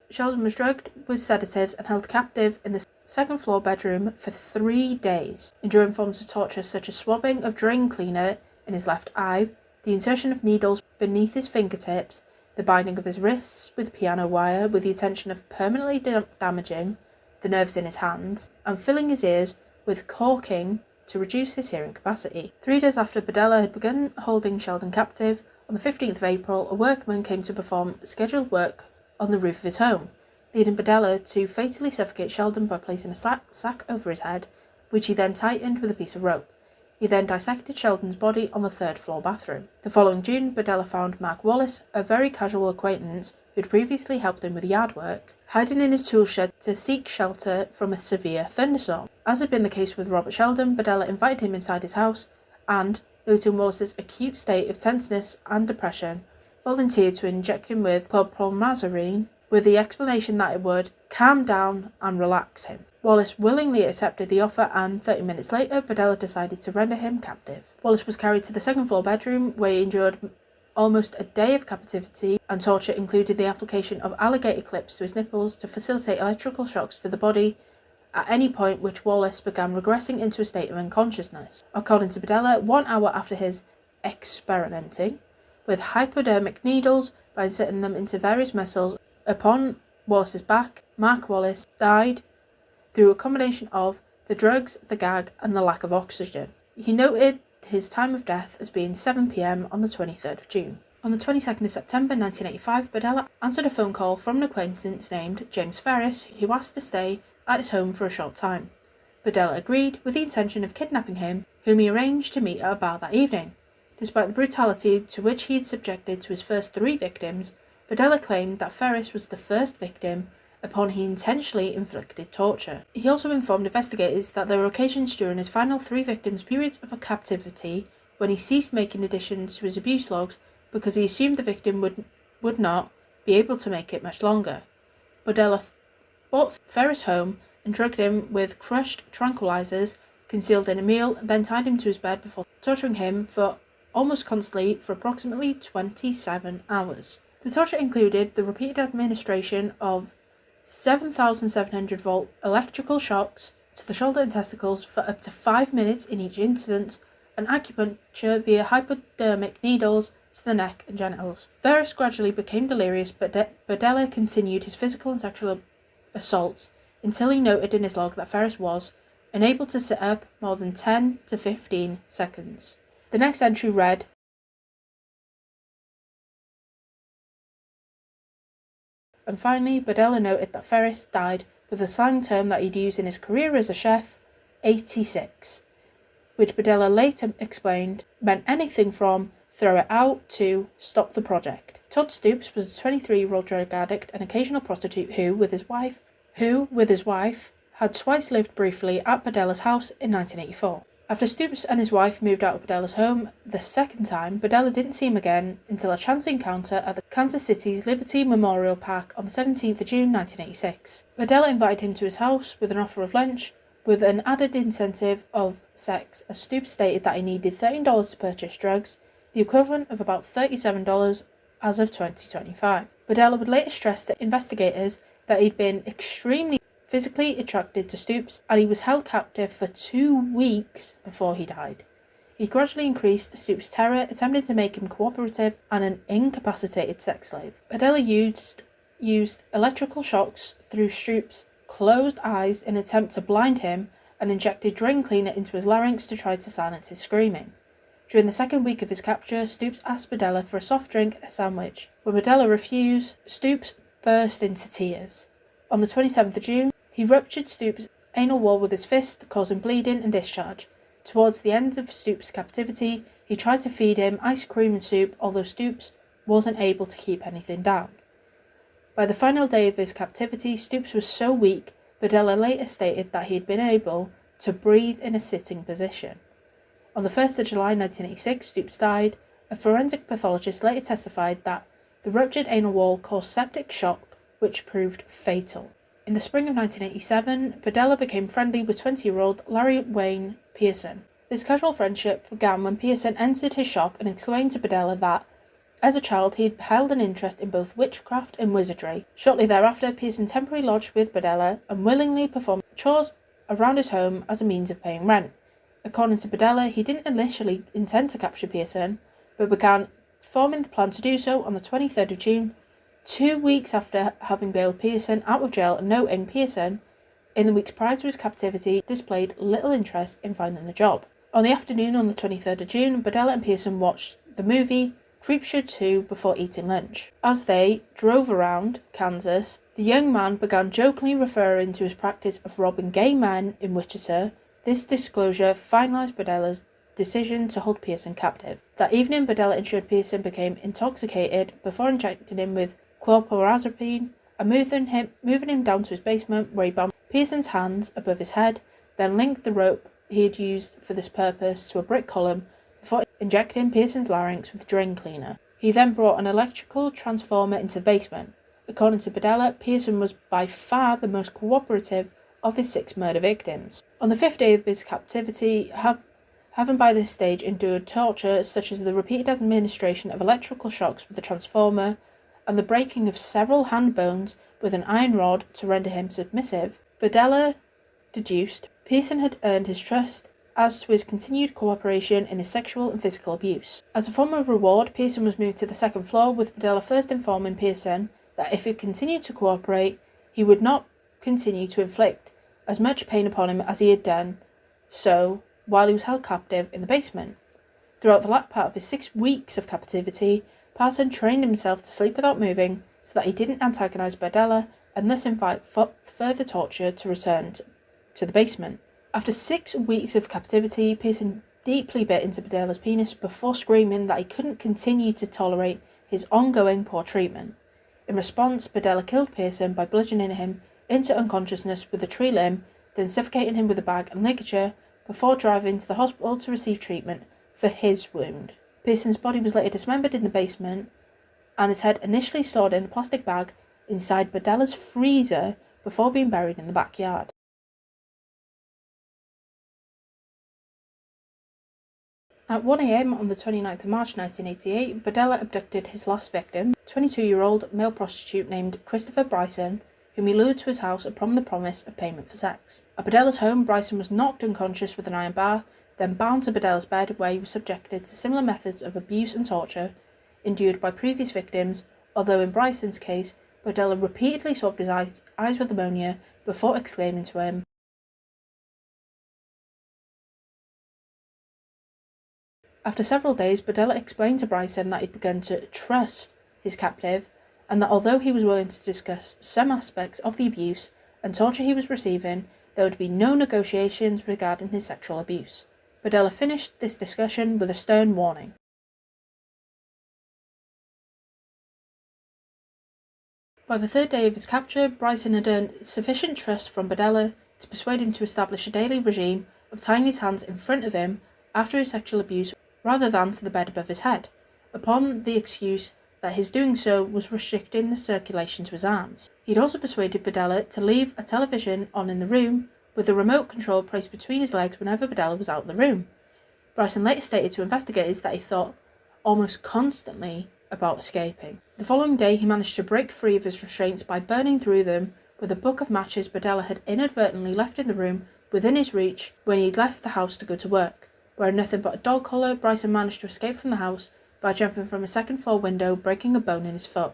Sheldon was drugged with sedatives and held captive in the second-floor bedroom for 3 days, enduring forms of torture such as swabbing of drain cleaner in his left eye, the insertion of needles beneath his fingertips, the binding of his wrists with piano wire with the intention of permanently damaging the nerves in his hands, and filling his ears with caulking to reduce his hearing capacity. 3 days after Bedelia had begun holding Sheldon captive, on the 15th of April, a workman came to perform scheduled work on the roof of his home, leading Bedelia to fatally suffocate Sheldon by placing a sack over his head, which he then tightened with a piece of rope. He then dissected Sheldon's body on the third-floor bathroom. The following June, Bedelia found Mark Wallace, a very casual acquaintance who had previously helped him with yard work, hiding in his tool shed to seek shelter from a severe thunderstorm. As had been the case with Robert Sheldon, Bedelia invited him inside his house and, noting Wallace's acute state of tenseness and depression, volunteered to inject him with chlorpromazine with the explanation that it would calm down and relax him. Wallace willingly accepted the offer and, 30 minutes later, Bedelia decided to render him captive. Wallace was carried to the second-floor bedroom where he endured almost a day of captivity, and torture included the application of alligator clips to his nipples to facilitate electrical shocks to the body at any point which Wallace began regressing into a state of unconsciousness. According to Bedelia, 1 hour after his experimenting with hypodermic needles by inserting them into various muscles upon Wallace's back, Mark Wallace died through a combination of the drugs, the gag, and the lack of oxygen. He noted his time of death as being 7 p.m. on the 23rd of June. On the 22nd of September 1985, Bedella answered a phone call from an acquaintance named James Ferris, who asked to stay at his home for a short time. Bedella agreed, with the intention of kidnapping him, whom he arranged to meet at a bar that evening. Despite the brutality to which he had subjected to his first 3 victims, Bedella claimed that Ferris was the first victim upon he intentionally inflicted torture. He also informed investigators that there were occasions during his final 3 victims' periods of captivity when he ceased making additions to his abuse logs because he assumed the victim would not be able to make it much longer. Bedella brought Ferris home and drugged him with crushed tranquilizers concealed in a meal, then tied him to his bed before torturing him for almost constantly for approximately 27 hours. The torture included the repeated administration of 7,700-volt electrical shocks to the shoulder and testicles for up to 5 minutes in each incident, and acupuncture via hypodermic needles to the neck and genitals. Ferris gradually became delirious, but Bedella continued his physical and sexual assaults until he noted in his log that Ferris was unable to sit up more than 10 to 15 seconds. The next entry read, and finally, Bedella noted that Ferris died with a slang term that he'd used in his career as a chef, 86, which Bedella later explained meant anything from throw it out to stop the project. Todd Stoops was a 23-year-old drug addict and occasional prostitute who, with his wife, had twice lived briefly at Bedella's house in 1984. After Stoops and his wife moved out of Bedella's home the second time, Bedella didn't see him again until a chance encounter at the Kansas City's Liberty Memorial Park on the 17th of June 1986. Bedella invited him to his house with an offer of lunch, with an added incentive of sex, as Stoops stated that he needed $13 to purchase drugs, the equivalent of about $37 as of 2025. Bedella would later stress to investigators that he'd been extremely physically attracted to Stoops, and he was held captive for 2 weeks before he died. He gradually increased Stoops' terror, attempting to make him cooperative and an incapacitated sex slave. Bedella used electrical shocks through Stoops' closed eyes in an attempt to blind him, and injected drain cleaner into his larynx to try to silence his screaming. During the second week of his capture, Stoops asked Bedella for a soft drink and a sandwich. When Bedella refused, Stoops burst into tears. On the 27th of June, he ruptured Stoops' anal wall with his fist, causing bleeding and discharge. Towards the end of Stoops' captivity, he tried to feed him ice cream and soup, although Stoops wasn't able to keep anything down. By the final day of his captivity, Stoops was so weak, Bedella later stated that he had been able to breathe in a sitting position. On the 1st of July 1986, Stoops died. A forensic pathologist later testified that the ruptured anal wall caused septic shock, which proved fatal. In the spring of 1987, Bedella became friendly with 20-year-old Larry Wayne Pearson. This casual friendship began when Pearson entered his shop and explained to Bedella that, as a child, he had held an interest in both witchcraft and wizardry. Shortly thereafter, Pearson temporarily lodged with Bedella and willingly performed chores around his home as a means of paying rent. According to Bedella, he didn't initially intend to capture Pearson, but began forming the plan to do so on the 23rd of June, 2 weeks after having bailed Pearson out of jail, and noting Pearson, in the weeks prior to his captivity, displayed little interest in finding a job. On the afternoon on the 23rd of June, Bedella and Pearson watched the movie Creepshow 2 before eating lunch. As they drove around Kansas, the young man began jokingly referring to his practice of robbing gay men in Wichita. This disclosure finalized Bedella's decision to hold Pearson captive. That evening, Bedella ensured Pearson became intoxicated before injecting him with chlorphorazepine and moving him down to his basement, where he bound Pearson's hands above his head, then linked the rope he had used for this purpose to a brick column before injecting Pearson's larynx with drain cleaner. He then brought an electrical transformer into the basement. According to Bedella, Pearson was by far the most cooperative of his 6 murder victims. On the 5th day of his captivity, having by this stage endured torture such as the repeated administration of electrical shocks with the transformer and the breaking of several hand bones with an iron rod to render him submissive, Bedella deduced Pearson had earned his trust as to his continued cooperation in his sexual and physical abuse. As a form of reward, Pearson was moved to the 2nd floor, with Bedella first informing Pearson that if he continued to cooperate, he would not continue to inflict as much pain upon him as he had done so while he was held captive in the basement. Throughout the latter part of his 6 weeks of captivity, Parson trained himself to sleep without moving so that he didn't antagonize Berdella and thus invite further torture to return to the basement. After 6 weeks of captivity, Pearson deeply bit into Berdella's penis before screaming that he couldn't continue to tolerate his ongoing poor treatment. In response, Berdella killed Pearson by bludgeoning him into unconsciousness with a tree limb, then suffocating him with a bag and ligature before driving to the hospital to receive treatment for his wound. Pearson's body was later dismembered in the basement, and his head initially stored in a plastic bag inside Berdella's freezer before being buried in the backyard. At 1 a.m. on the 29th of March 1988, Berdella abducted his last victim, 22-year-old male prostitute named Christopher Bryson, whom he lured to his house upon the promise of payment for sex. At Berdella's home, Bryson was knocked unconscious with an iron bar, then bound to Berdella's bed, where he was subjected to similar methods of abuse and torture endured by previous victims, although in Bryson's case, Berdella repeatedly swabbed his eyes with ammonia before exclaiming to him, After several days, Berdella explained to Bryson that he'd begun to trust his captive, and that although he was willing to discuss some aspects of the abuse and torture he was receiving, there would be no negotiations regarding his sexual abuse. Berdella finished this discussion with a stern warning. By the third day of his capture, Bryson had earned sufficient trust from Berdella to persuade him to establish a daily regime of tying his hands in front of him after his sexual abuse rather than to the bed above his head, upon the excuse that his doing so was restricting the circulation to his arms. He'd also persuaded Berdella to leave a television on in the room, with the remote control placed between his legs whenever Berdella was out of the room. Bryson later stated to investigators that he thought almost constantly about escaping. The following day, he managed to break free of his restraints by burning through them with a book of matches Berdella had inadvertently left in the room within his reach when he'd left the house to go to work. Wearing nothing but a dog collar, Bryson managed to escape from the house by jumping from a second-floor window, breaking a bone in his foot.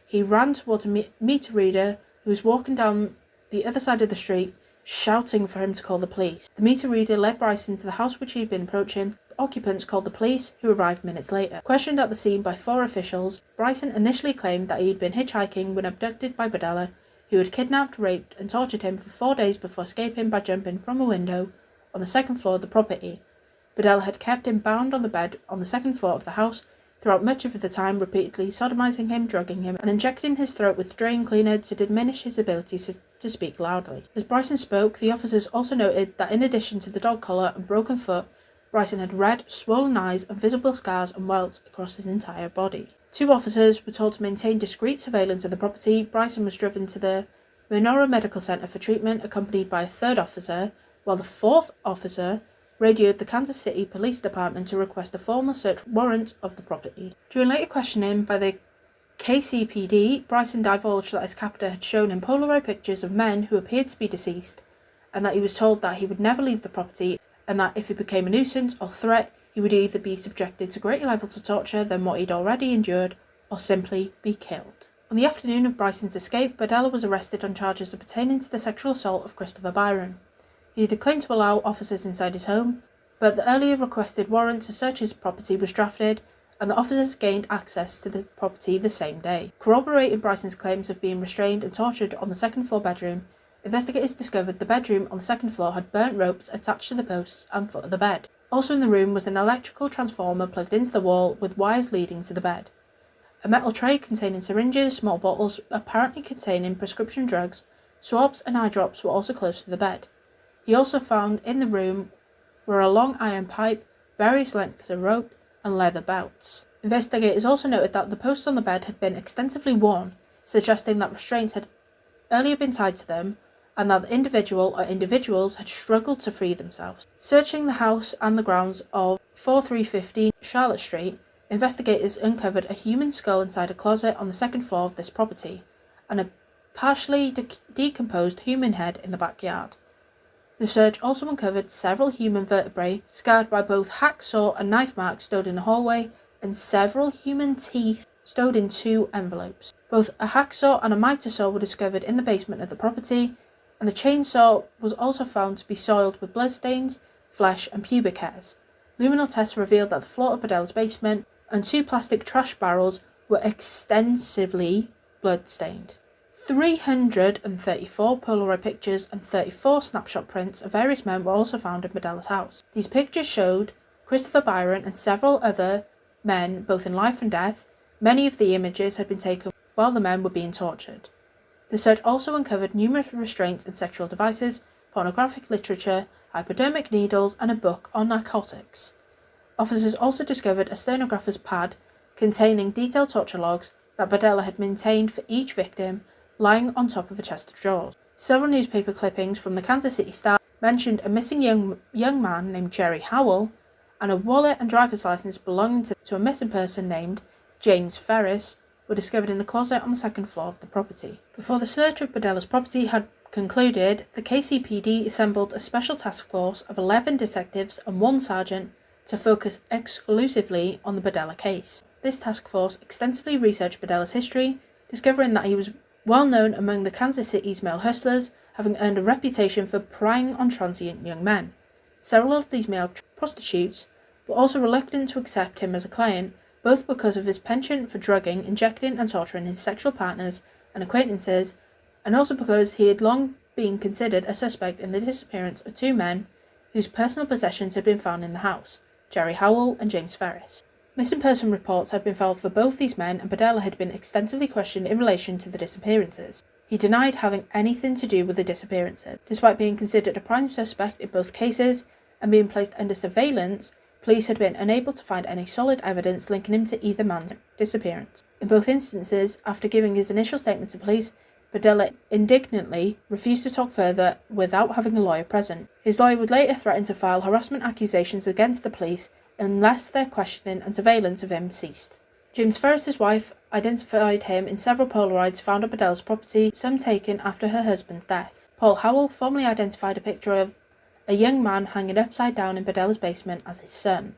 He ran towards a meter reader who was walking down the other side of the street, shouting for him to call the police. The meter reader led Bryson to the house which he had been approaching. The occupants called the police, who arrived minutes later. Questioned at the scene by 4 officials, Bryson initially claimed that he had been hitchhiking when abducted by Berdella, who had kidnapped, raped, and tortured him for 4 days before escaping by jumping from a window on the second floor of the property. Berdella had kept him bound on the bed on the second floor of the house throughout much of the time, repeatedly sodomizing him, drugging him, and injecting his throat with drain cleaner to diminish his ability to speak loudly. As Bryson spoke, the officers also noted that in addition to the dog collar and broken foot, Bryson had red, swollen eyes and visible scars and welts across his entire body. 2 officers were told to maintain discreet surveillance of the property. Bryson was driven to the Menorah Medical Center for treatment, accompanied by a 3rd officer, while the 4th officer radioed the Kansas City Police Department to request a formal search warrant of the property. During later questioning by the KCPD, Bryson divulged that his captor had shown him Polaroid pictures of men who appeared to be deceased, and that he was told that he would never leave the property, and that if he became a nuisance or threat, he would either be subjected to greater levels of torture than what he'd already endured, or simply be killed. On the afternoon of Bryson's escape, Berdella was arrested on charges pertaining to the sexual assault of Christopher Byron. He declined to allow officers inside his home, but the earlier requested warrant to search his property was drafted, and the officers gained access to the property the same day. Corroborating Bryson's claims of being restrained and tortured on the second-floor bedroom, investigators discovered the bedroom on the second floor had burnt ropes attached to the posts and foot of the bed. Also in the room was an electrical transformer plugged into the wall with wires leading to the bed. A metal tray containing syringes, small bottles apparently containing prescription drugs, swabs and eye drops were also close to the bed. He also found in the room were a long iron pipe, various lengths of rope, and leather belts. Investigators also noted that the posts on the bed had been extensively worn, suggesting that restraints had earlier been tied to them, and that the individual or individuals had struggled to free themselves. Searching the house and the grounds of 4315 Charlotte Street, investigators uncovered a human skull inside a closet on the second floor of this property, and a partially decomposed human head in the backyard. The search also uncovered several human vertebrae, scarred by both hacksaw and knife marks stored in a hallway, and several human teeth stowed in 2 envelopes. Both a hacksaw and a miter saw were discovered in the basement of the property, and a chainsaw was also found to be soiled with bloodstains, flesh and pubic hairs. Luminal tests revealed that the floor of Bedella's basement and 2 plastic trash barrels were extensively blood-stained. 334 Polaroid pictures and 34 snapshot prints of various men were also found in Bedella's house. These pictures showed Christopher Byron and several other men, both in life and death. Many of the images had been taken while the men were being tortured. The search also uncovered numerous restraints and sexual devices, pornographic literature, hypodermic needles, and a book on narcotics. Officers also discovered a stenographer's pad containing detailed torture logs that Bedella had maintained for each victim, lying on top of a chest of drawers. Several newspaper clippings from the Kansas City Star mentioned a missing young man named Jerry Howell, and a wallet and driver's license belonging to a missing person named James Ferris were discovered in a closet on the 2nd floor of the property. Before the search of Bedella's property had concluded, the KCPD assembled a special task force of 11 detectives and 1 sergeant to focus exclusively on the Bedella case. This task force extensively researched Bedella's history, discovering that he was well known among the Kansas City's male hustlers, having earned a reputation for preying on transient young men. Several of these male prostitutes were also reluctant to accept him as a client, both because of his penchant for drugging, injecting and torturing his sexual partners and acquaintances, and also because he had long been considered a suspect in the disappearance of 2 men whose personal possessions had been found in the house, Jerry Howell and James Ferris. Missing person reports had been filed for both these men, and Bedella had been extensively questioned in relation to the disappearances. He denied having anything to do with the disappearances. Despite being considered a prime suspect in both cases and being placed under surveillance, police had been unable to find any solid evidence linking him to either man's disappearance. In both instances, after giving his initial statement to police, Bedella indignantly refused to talk further without having a lawyer present. His lawyer would later threaten to file harassment accusations against the police unless their questioning and surveillance of him ceased. James Ferris's wife identified him in several Polaroids found at Bedella's property, some taken after her husband's death. Paul Howell formerly identified a picture of a young man hanging upside down in Bedella's basement as his son.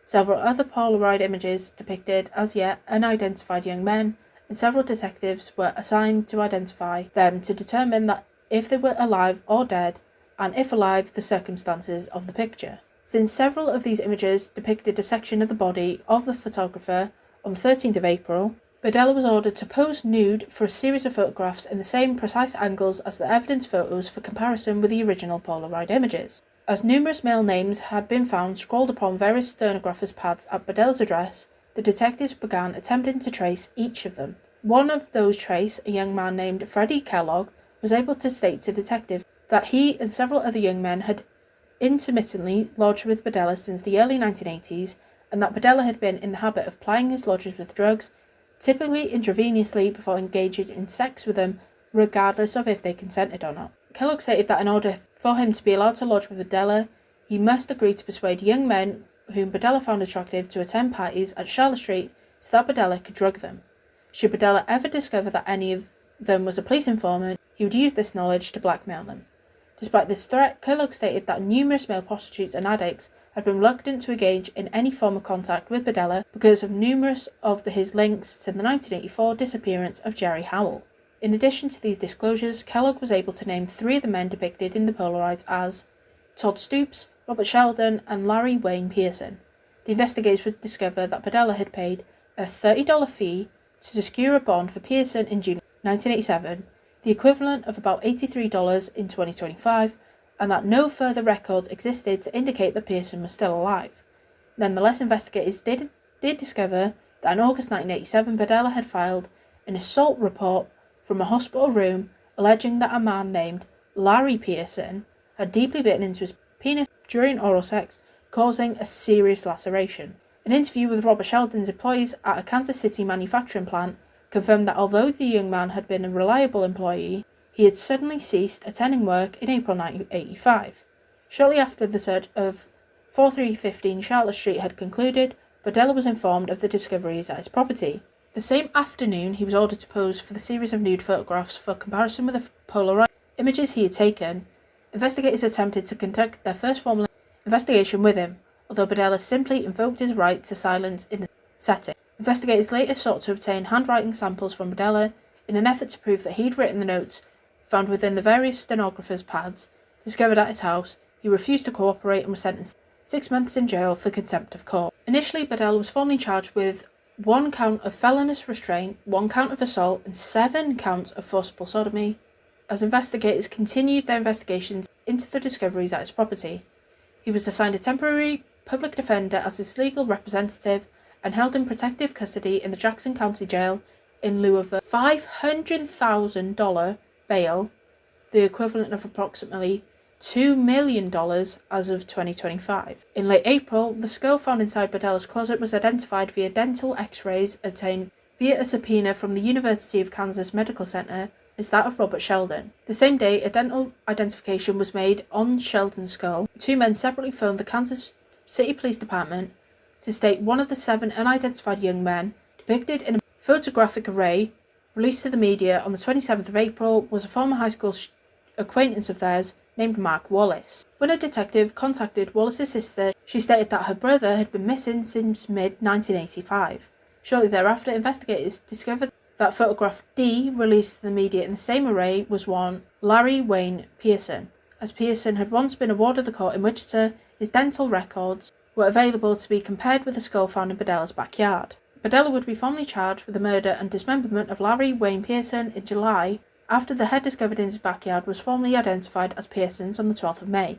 Several other Polaroid images depicted as yet unidentified young men, and several detectives were assigned to identify them to determine that if they were alive or dead, and if alive, the circumstances of the picture. Since several of these images depicted a section of the body of the photographer, on the 13th of April, Bedella was ordered to pose nude for a series of photographs in the same precise angles as the evidence photos for comparison with the original Polaroid images. As numerous male names had been found scrawled upon various stenographers' pads at Bedella's address, the detectives began attempting to trace each of them. One of those traced, a young man named Freddie Kellogg, was able to state to detectives that he and several other young men had intermittently lodged with Bedella since the early 1980s, and that Bedella had been in the habit of plying his lodgers with drugs, typically intravenously, before engaging in sex with them, regardless of if they consented or not. Kellogg stated that in order for him to be allowed to lodge with Bedella, he must agree to persuade young men whom Bedella found attractive to attend parties at Charlotte Street so that Bedella could drug them. Should Bedella ever discover that any of them was a police informant, he would use this knowledge to blackmail them. Despite this threat, Kellogg stated that numerous male prostitutes and addicts had been reluctant to engage in any form of contact with Bedella because of numerous of his links to the 1984 disappearance of Jerry Howell. In addition to these disclosures, Kellogg was able to name 3 of the men depicted in the Polaroids as Todd Stoops, Robert Sheldon, and Larry Wayne Pearson. The investigators would discover that Bedella had paid a $30 fee to secure a bond for Pearson in June 1987, the equivalent of about $83 in 2025, and that no further records existed to indicate that Pearson was still alive. Nonetheless, investigators did discover that in August 1987, Bedella had filed an assault report from a hospital room alleging that a man named Larry Pearson had deeply bitten into his penis during oral sex, causing a serious laceration. An interview with Robert Sheldon's employees at a Kansas City manufacturing plant confirmed that although the young man had been a reliable employee, he had suddenly ceased attending work in April 1985. Shortly after the search of 4315 Charlotte Street had concluded, Bedella was informed of the discoveries at his property. The same afternoon, he was ordered to pose for the series of nude photographs for comparison with the Polaroid images he had taken. Investigators attempted to conduct their first formal investigation with him, although Bedella simply invoked his right to silence in the setting. Investigators later sought to obtain handwriting samples from Badella in an effort to prove that he'd written the notes found within the various stenographers' pads discovered at his house. He refused to cooperate and was sentenced to 6 months in jail for contempt of court. Initially, Badella was formally charged with 1 count of felonious restraint, 1 count of assault, and 7 counts of forcible sodomy, as investigators continued their investigations into the discoveries at his property. He was assigned a temporary public defender as his legal representative and held in protective custody in the Jackson County Jail in lieu of a $500,000 bail, the equivalent of approximately $2 million as of 2025. In late April, the skull found inside Badella's closet was identified via dental x-rays obtained via a subpoena from the University of Kansas Medical Center as that of Robert Sheldon. The same day, a dental identification was made on Sheldon's skull. 2 men separately phoned the Kansas City Police Department to state one of the 7 unidentified young men depicted in a photographic array released to the media on the 27th of April was a former high school acquaintance of theirs named Mark Wallace. When a detective contacted Wallace's sister, she stated that her brother had been missing since mid-1985. Shortly thereafter, investigators discovered that photograph D, released to the media in the same array, was one Larry Wayne Pearson. As Pearson had once been a ward of the court in Wichita, his dental records were available to be compared with the skull found in Badella's backyard. Badella would be formally charged with the murder and dismemberment of Larry Wayne Pearson in July, after the head discovered in his backyard was formally identified as Pearson's on the 12th of May.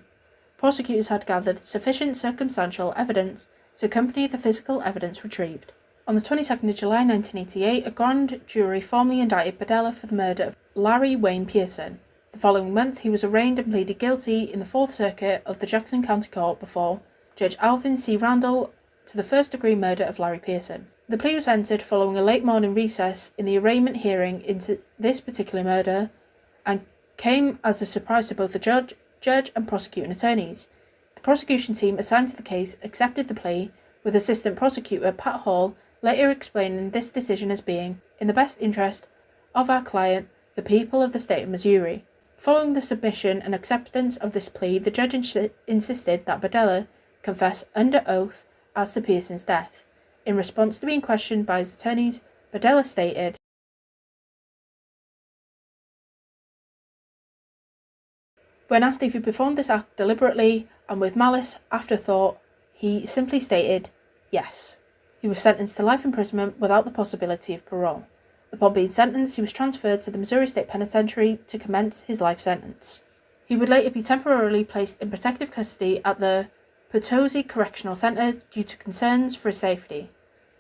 Prosecutors had gathered sufficient circumstantial evidence to accompany the physical evidence retrieved. On the 22nd of July 1988, a grand jury formally indicted Badella for the murder of Larry Wayne Pearson. The following month, he was arraigned and pleaded guilty in the 4th Circuit of the Jackson County Court before Judge Alvin C. Randall to the first-degree murder of Larry Pearson. The plea was entered following a late morning recess in the arraignment hearing into this particular murder and came as a surprise to both the judge and prosecuting attorneys. The prosecution team assigned to the case accepted the plea, with Assistant Prosecutor Pat Hall later explaining this decision as being in the best interest of our client, the people of the state of Missouri. Following the submission and acceptance of this plea, the judge insisted that Badella confess under oath as to Pearson's death. In response to being questioned by his attorneys, Badella stated, when asked if he performed this act deliberately and with malice aforethought, he simply stated, yes. He was sentenced to life imprisonment without the possibility of parole. Upon being sentenced, he was transferred to the Missouri State Penitentiary to commence his life sentence. He would later be temporarily placed in protective custody at the Potosi Correctional Center due to concerns for his safety.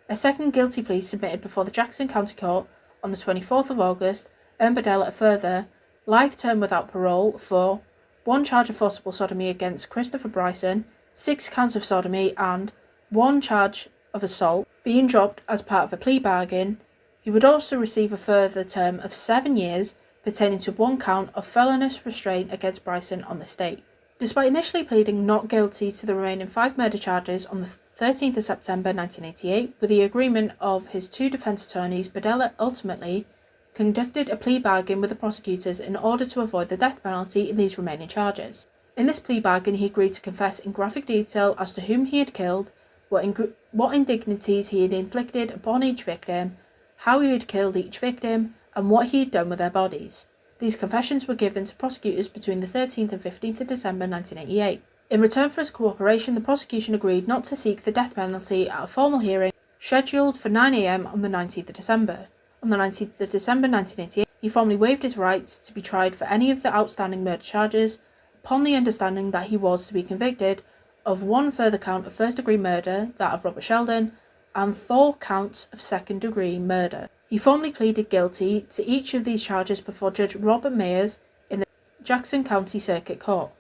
A second guilty plea submitted before the Jackson County Court on the 24th of August earned Badella a further life term without parole for 1 charge of forcible sodomy against Christopher Bryson, 6 counts of sodomy, and 1 charge of assault, being dropped as part of a plea bargain. He would also receive a further term of 7 years pertaining to 1 count of felonious restraint against Bryson on this date. Despite initially pleading not guilty to the remaining 5 murder charges on the 13th of September 1988, with the agreement of his 2 defense attorneys, Badella ultimately conducted a plea bargain with the prosecutors in order to avoid the death penalty in these remaining charges. In this plea bargain, he agreed to confess in graphic detail as to whom he had killed, what indignities he had inflicted upon each victim, how he had killed each victim, and what he had done with their bodies. These confessions were given to prosecutors between the 13th and 15th of December 1988. In return for his cooperation, the prosecution agreed not to seek the death penalty at a formal hearing scheduled for 9 a.m. on the 19th of December. On the 19th of December 1988, he formally waived his rights to be tried for any of the outstanding murder charges, upon the understanding that he was to be convicted of 1 further count of first-degree murder, that of Robert Sheldon, and 4 counts of second-degree murder. He formally pleaded guilty to each of these charges before Judge Robert Mayers in the Jackson County Circuit Court.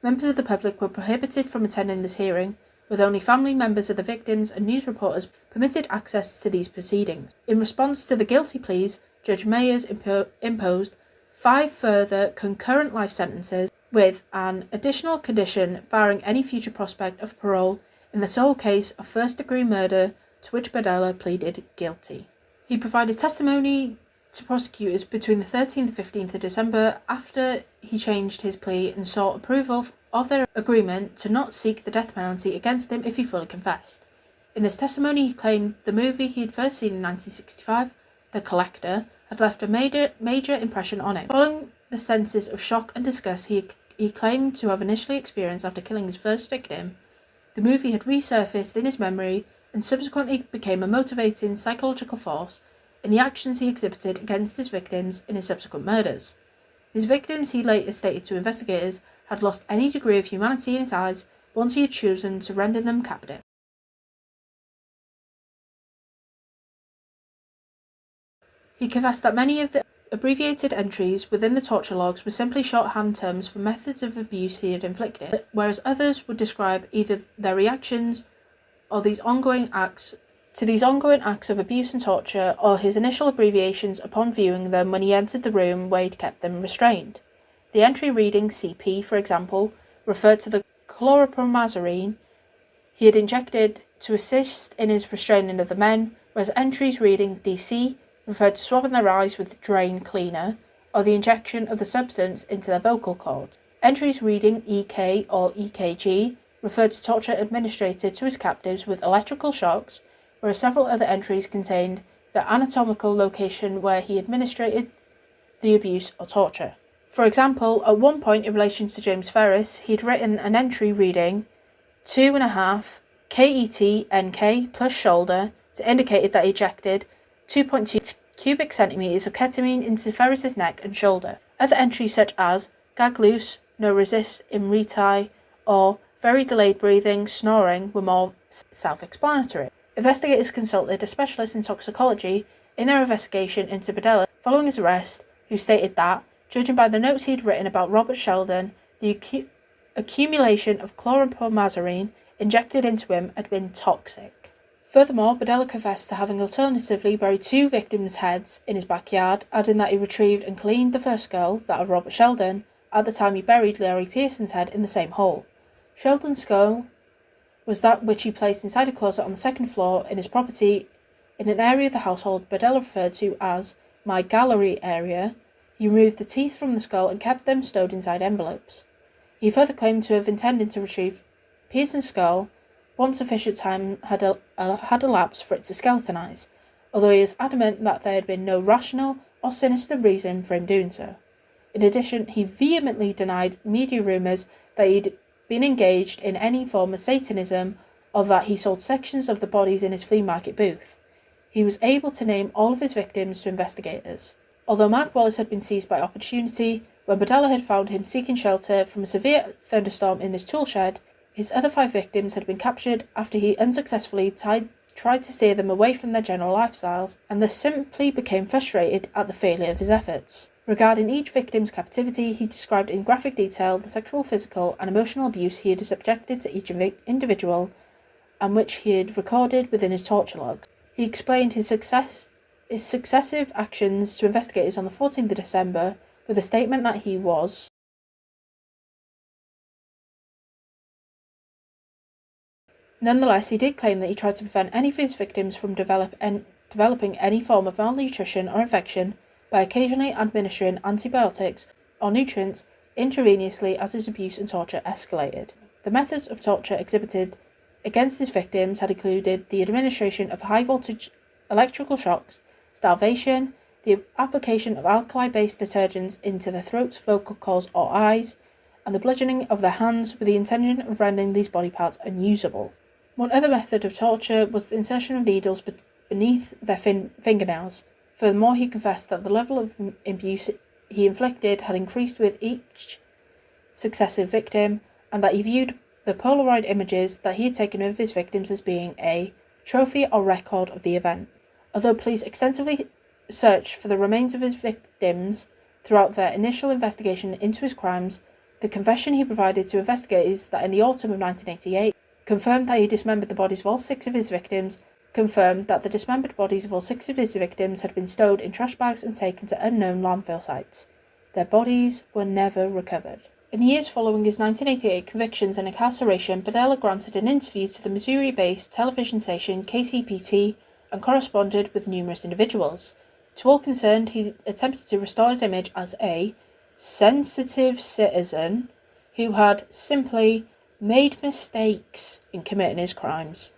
Members of the public were prohibited from attending this hearing, with only family members of the victims and news reporters permitted access to these proceedings. In response to the guilty pleas, Judge Mayers imposed 5 further concurrent life sentences, with an additional condition barring any future prospect of parole in the sole case of first-degree murder to which Badella pleaded guilty. He provided testimony to prosecutors between the 13th and 15th of December after he changed his plea and sought approval of their agreement to not seek the death penalty against him if he fully confessed. In this testimony, he claimed the movie he had first seen in 1965, The Collector, had left a major impression on him. Following the senses of shock and disgust he claimed to have initially experienced after killing his first victim, the movie had resurfaced in his memory and subsequently became a motivating psychological force in the actions he exhibited against his victims in his subsequent murders. His victims, he later stated to investigators, had lost any degree of humanity in his eyes once he had chosen to render them captive. He confessed that many of the abbreviated entries within the torture logs were simply shorthand terms for methods of abuse he had inflicted, whereas others would describe either their reactions or these ongoing acts of abuse and torture, or his initial abbreviations upon viewing them when he entered the room where he'd kept them restrained. The entry reading CP, for example, referred to the chlorpromazine he had injected to assist in his restraining of the men, whereas entries reading DC referred to swabbing their eyes with drain cleaner, or the injection of the substance into their vocal cords. Entries reading EK or EKG referred to torture administered to his captives with electrical shocks, whereas several other entries contained the anatomical location where he administered the abuse or torture. For example, at one point in relation to James Ferris, he had written an entry reading 2.5 KET/NK plus shoulder to indicate that he ejected 2.2 cubic centimeters of ketamine into Ferris's neck and shoulder. Other entries such as gag loose, no resist in retie, or very delayed breathing, snoring were more self-explanatory. Investigators consulted a specialist in toxicology in their investigation into Bedella following his arrest, who stated that, judging by the notes he had written about Robert Sheldon, the accumulation of chlorpromazine injected into him had been toxic. Furthermore, Bedella confessed to having alternatively buried two victims' heads in his backyard, adding that he retrieved and cleaned the first skull, that of Robert Sheldon, at the time he buried Larry Pearson's head in the same hole. Sheldon's skull was that which he placed inside a closet on the second floor in his property in an area of the household Bedella referred to as my gallery area. He removed the teeth from the skull and kept them stowed inside envelopes. He further claimed to have intended to retrieve Pearson's skull once sufficient time had elapsed for it to skeletonize, although he was adamant that there had been no rational or sinister reason for him doing so. In addition, he vehemently denied media rumours that he'd been engaged in any form of Satanism or that he sold sections of the bodies in his flea market booth. He was able to name all of his victims to investigators. Although Mark Wallace had been seized by opportunity, when Bedella had found him seeking shelter from a severe thunderstorm in his tool shed, his other 5 victims had been captured after he unsuccessfully tried to steer them away from their general lifestyles, and thus simply became frustrated at the failure of his efforts. Regarding each victim's captivity, he described in graphic detail the sexual, physical, and emotional abuse he had subjected to each individual, and which he had recorded within his torture logs. He explained his successive actions to investigators on the 14th of December with a statement that he was Nonetheless, he did claim that he tried to prevent any of his victims from developing any form of malnutrition or infection by occasionally administering antibiotics or nutrients intravenously as his abuse and torture escalated. The methods of torture exhibited against his victims had included the administration of high-voltage electrical shocks, starvation, the application of alkali-based detergents into their throats, vocal cords, or eyes, and the bludgeoning of their hands with the intention of rendering these body parts unusable. One other method of torture was the insertion of needles beneath their fingernails. Furthermore, he confessed that the level of abuse he inflicted had increased with each successive victim, and that he viewed the Polaroid images that he had taken of his victims as being a trophy or record of the event. Although police extensively searched for the remains of his victims throughout their initial investigation into his crimes, the confession he provided to investigators that in the autumn of 1988 confirmed that he dismembered the bodies of all 6 of his victims, confirmed that the dismembered bodies of all 6 of his victims had been stowed in trash bags and taken to unknown landfill sites. Their bodies were never recovered. In the years following his 1988 convictions and incarceration, Bedella granted an interview to the Missouri-based television station KCPT and corresponded with numerous individuals. To all concerned, he attempted to restore his image as a sensitive citizen who had simply made mistakes in committing his crimes.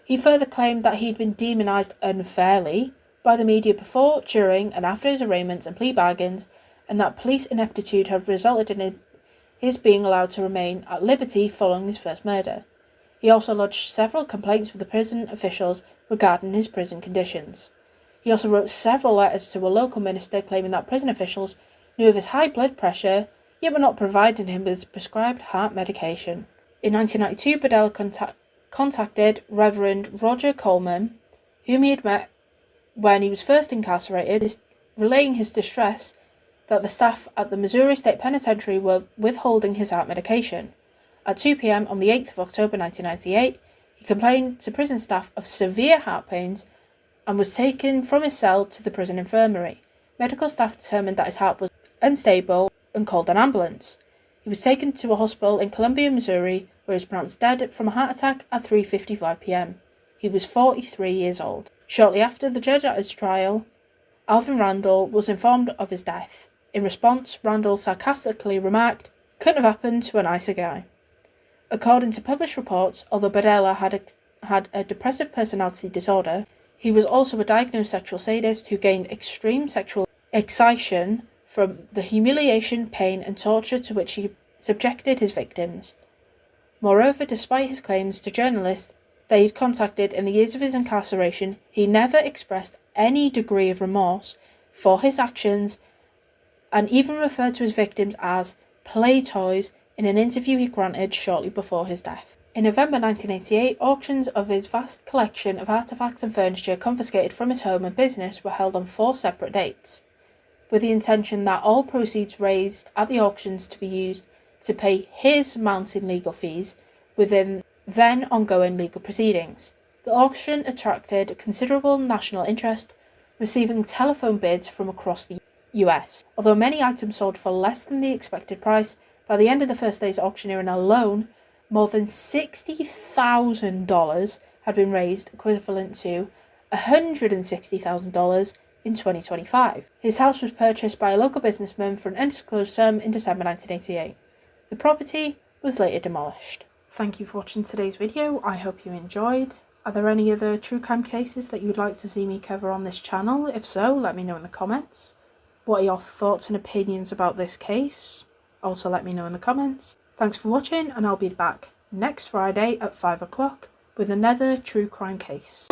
He further claimed that he'd been demonised unfairly by the media before, during, and after his arraignments and plea bargains, and that police ineptitude had resulted in his being allowed to remain at liberty following his first murder. He also lodged several complaints with the prison officials regarding his prison conditions. He also wrote several letters to a local minister claiming that prison officials knew of his high blood pressure, yet were not providing him with prescribed heart medication. In 1992, Badella contacted Reverend Roger Coleman, whom he had met when he was first incarcerated, relaying his distress that the staff at the Missouri State Penitentiary were withholding his heart medication. At 2 p.m. on the 8th of October 1998, he complained to prison staff of severe heart pains and was taken from his cell to the prison infirmary. Medical staff determined that his heart was unstable and called an ambulance. He was taken to a hospital in Columbia, Missouri, where he was pronounced dead from a heart attack at 3:55 p.m. He was 43 years old. Shortly after the judge at his trial, Alvin Randall was informed of his death. In response, Randall sarcastically remarked, "Couldn't have happened to a nicer guy." According to published reports, although Badella had a depressive personality disorder, he was also a diagnosed sexual sadist who gained extreme sexual excitation from the humiliation, pain, and torture to which he subjected his victims. Moreover, despite his claims to journalists that he'd contacted in the years of his incarceration, he never expressed any degree of remorse for his actions and even referred to his victims as play toys in an interview he granted shortly before his death. In November 1988, auctions of his vast collection of artefacts and furniture confiscated from his home and business were held on 4 separate dates, with the intention that all proceeds raised at the auctions to be used to pay his mounting legal fees within then ongoing legal proceedings. The auction attracted considerable national interest, receiving telephone bids from across the US. Although many items sold for less than the expected price, by the end of the first day's auctioneering alone, more than $60,000 had been raised, equivalent to $160,000 in 2025. His house was purchased by a local businessman for an undisclosed sum in December 1988. The property was later demolished. Thank you for watching today's video. I hope you enjoyed. Are there any other true crime cases that you would like to see me cover on this channel? If so, let me know in the comments. What are your thoughts and opinions about this case? Also let me know in the comments. Thanks for watching, and I'll be back next Friday at 5 o'clock with another true crime case.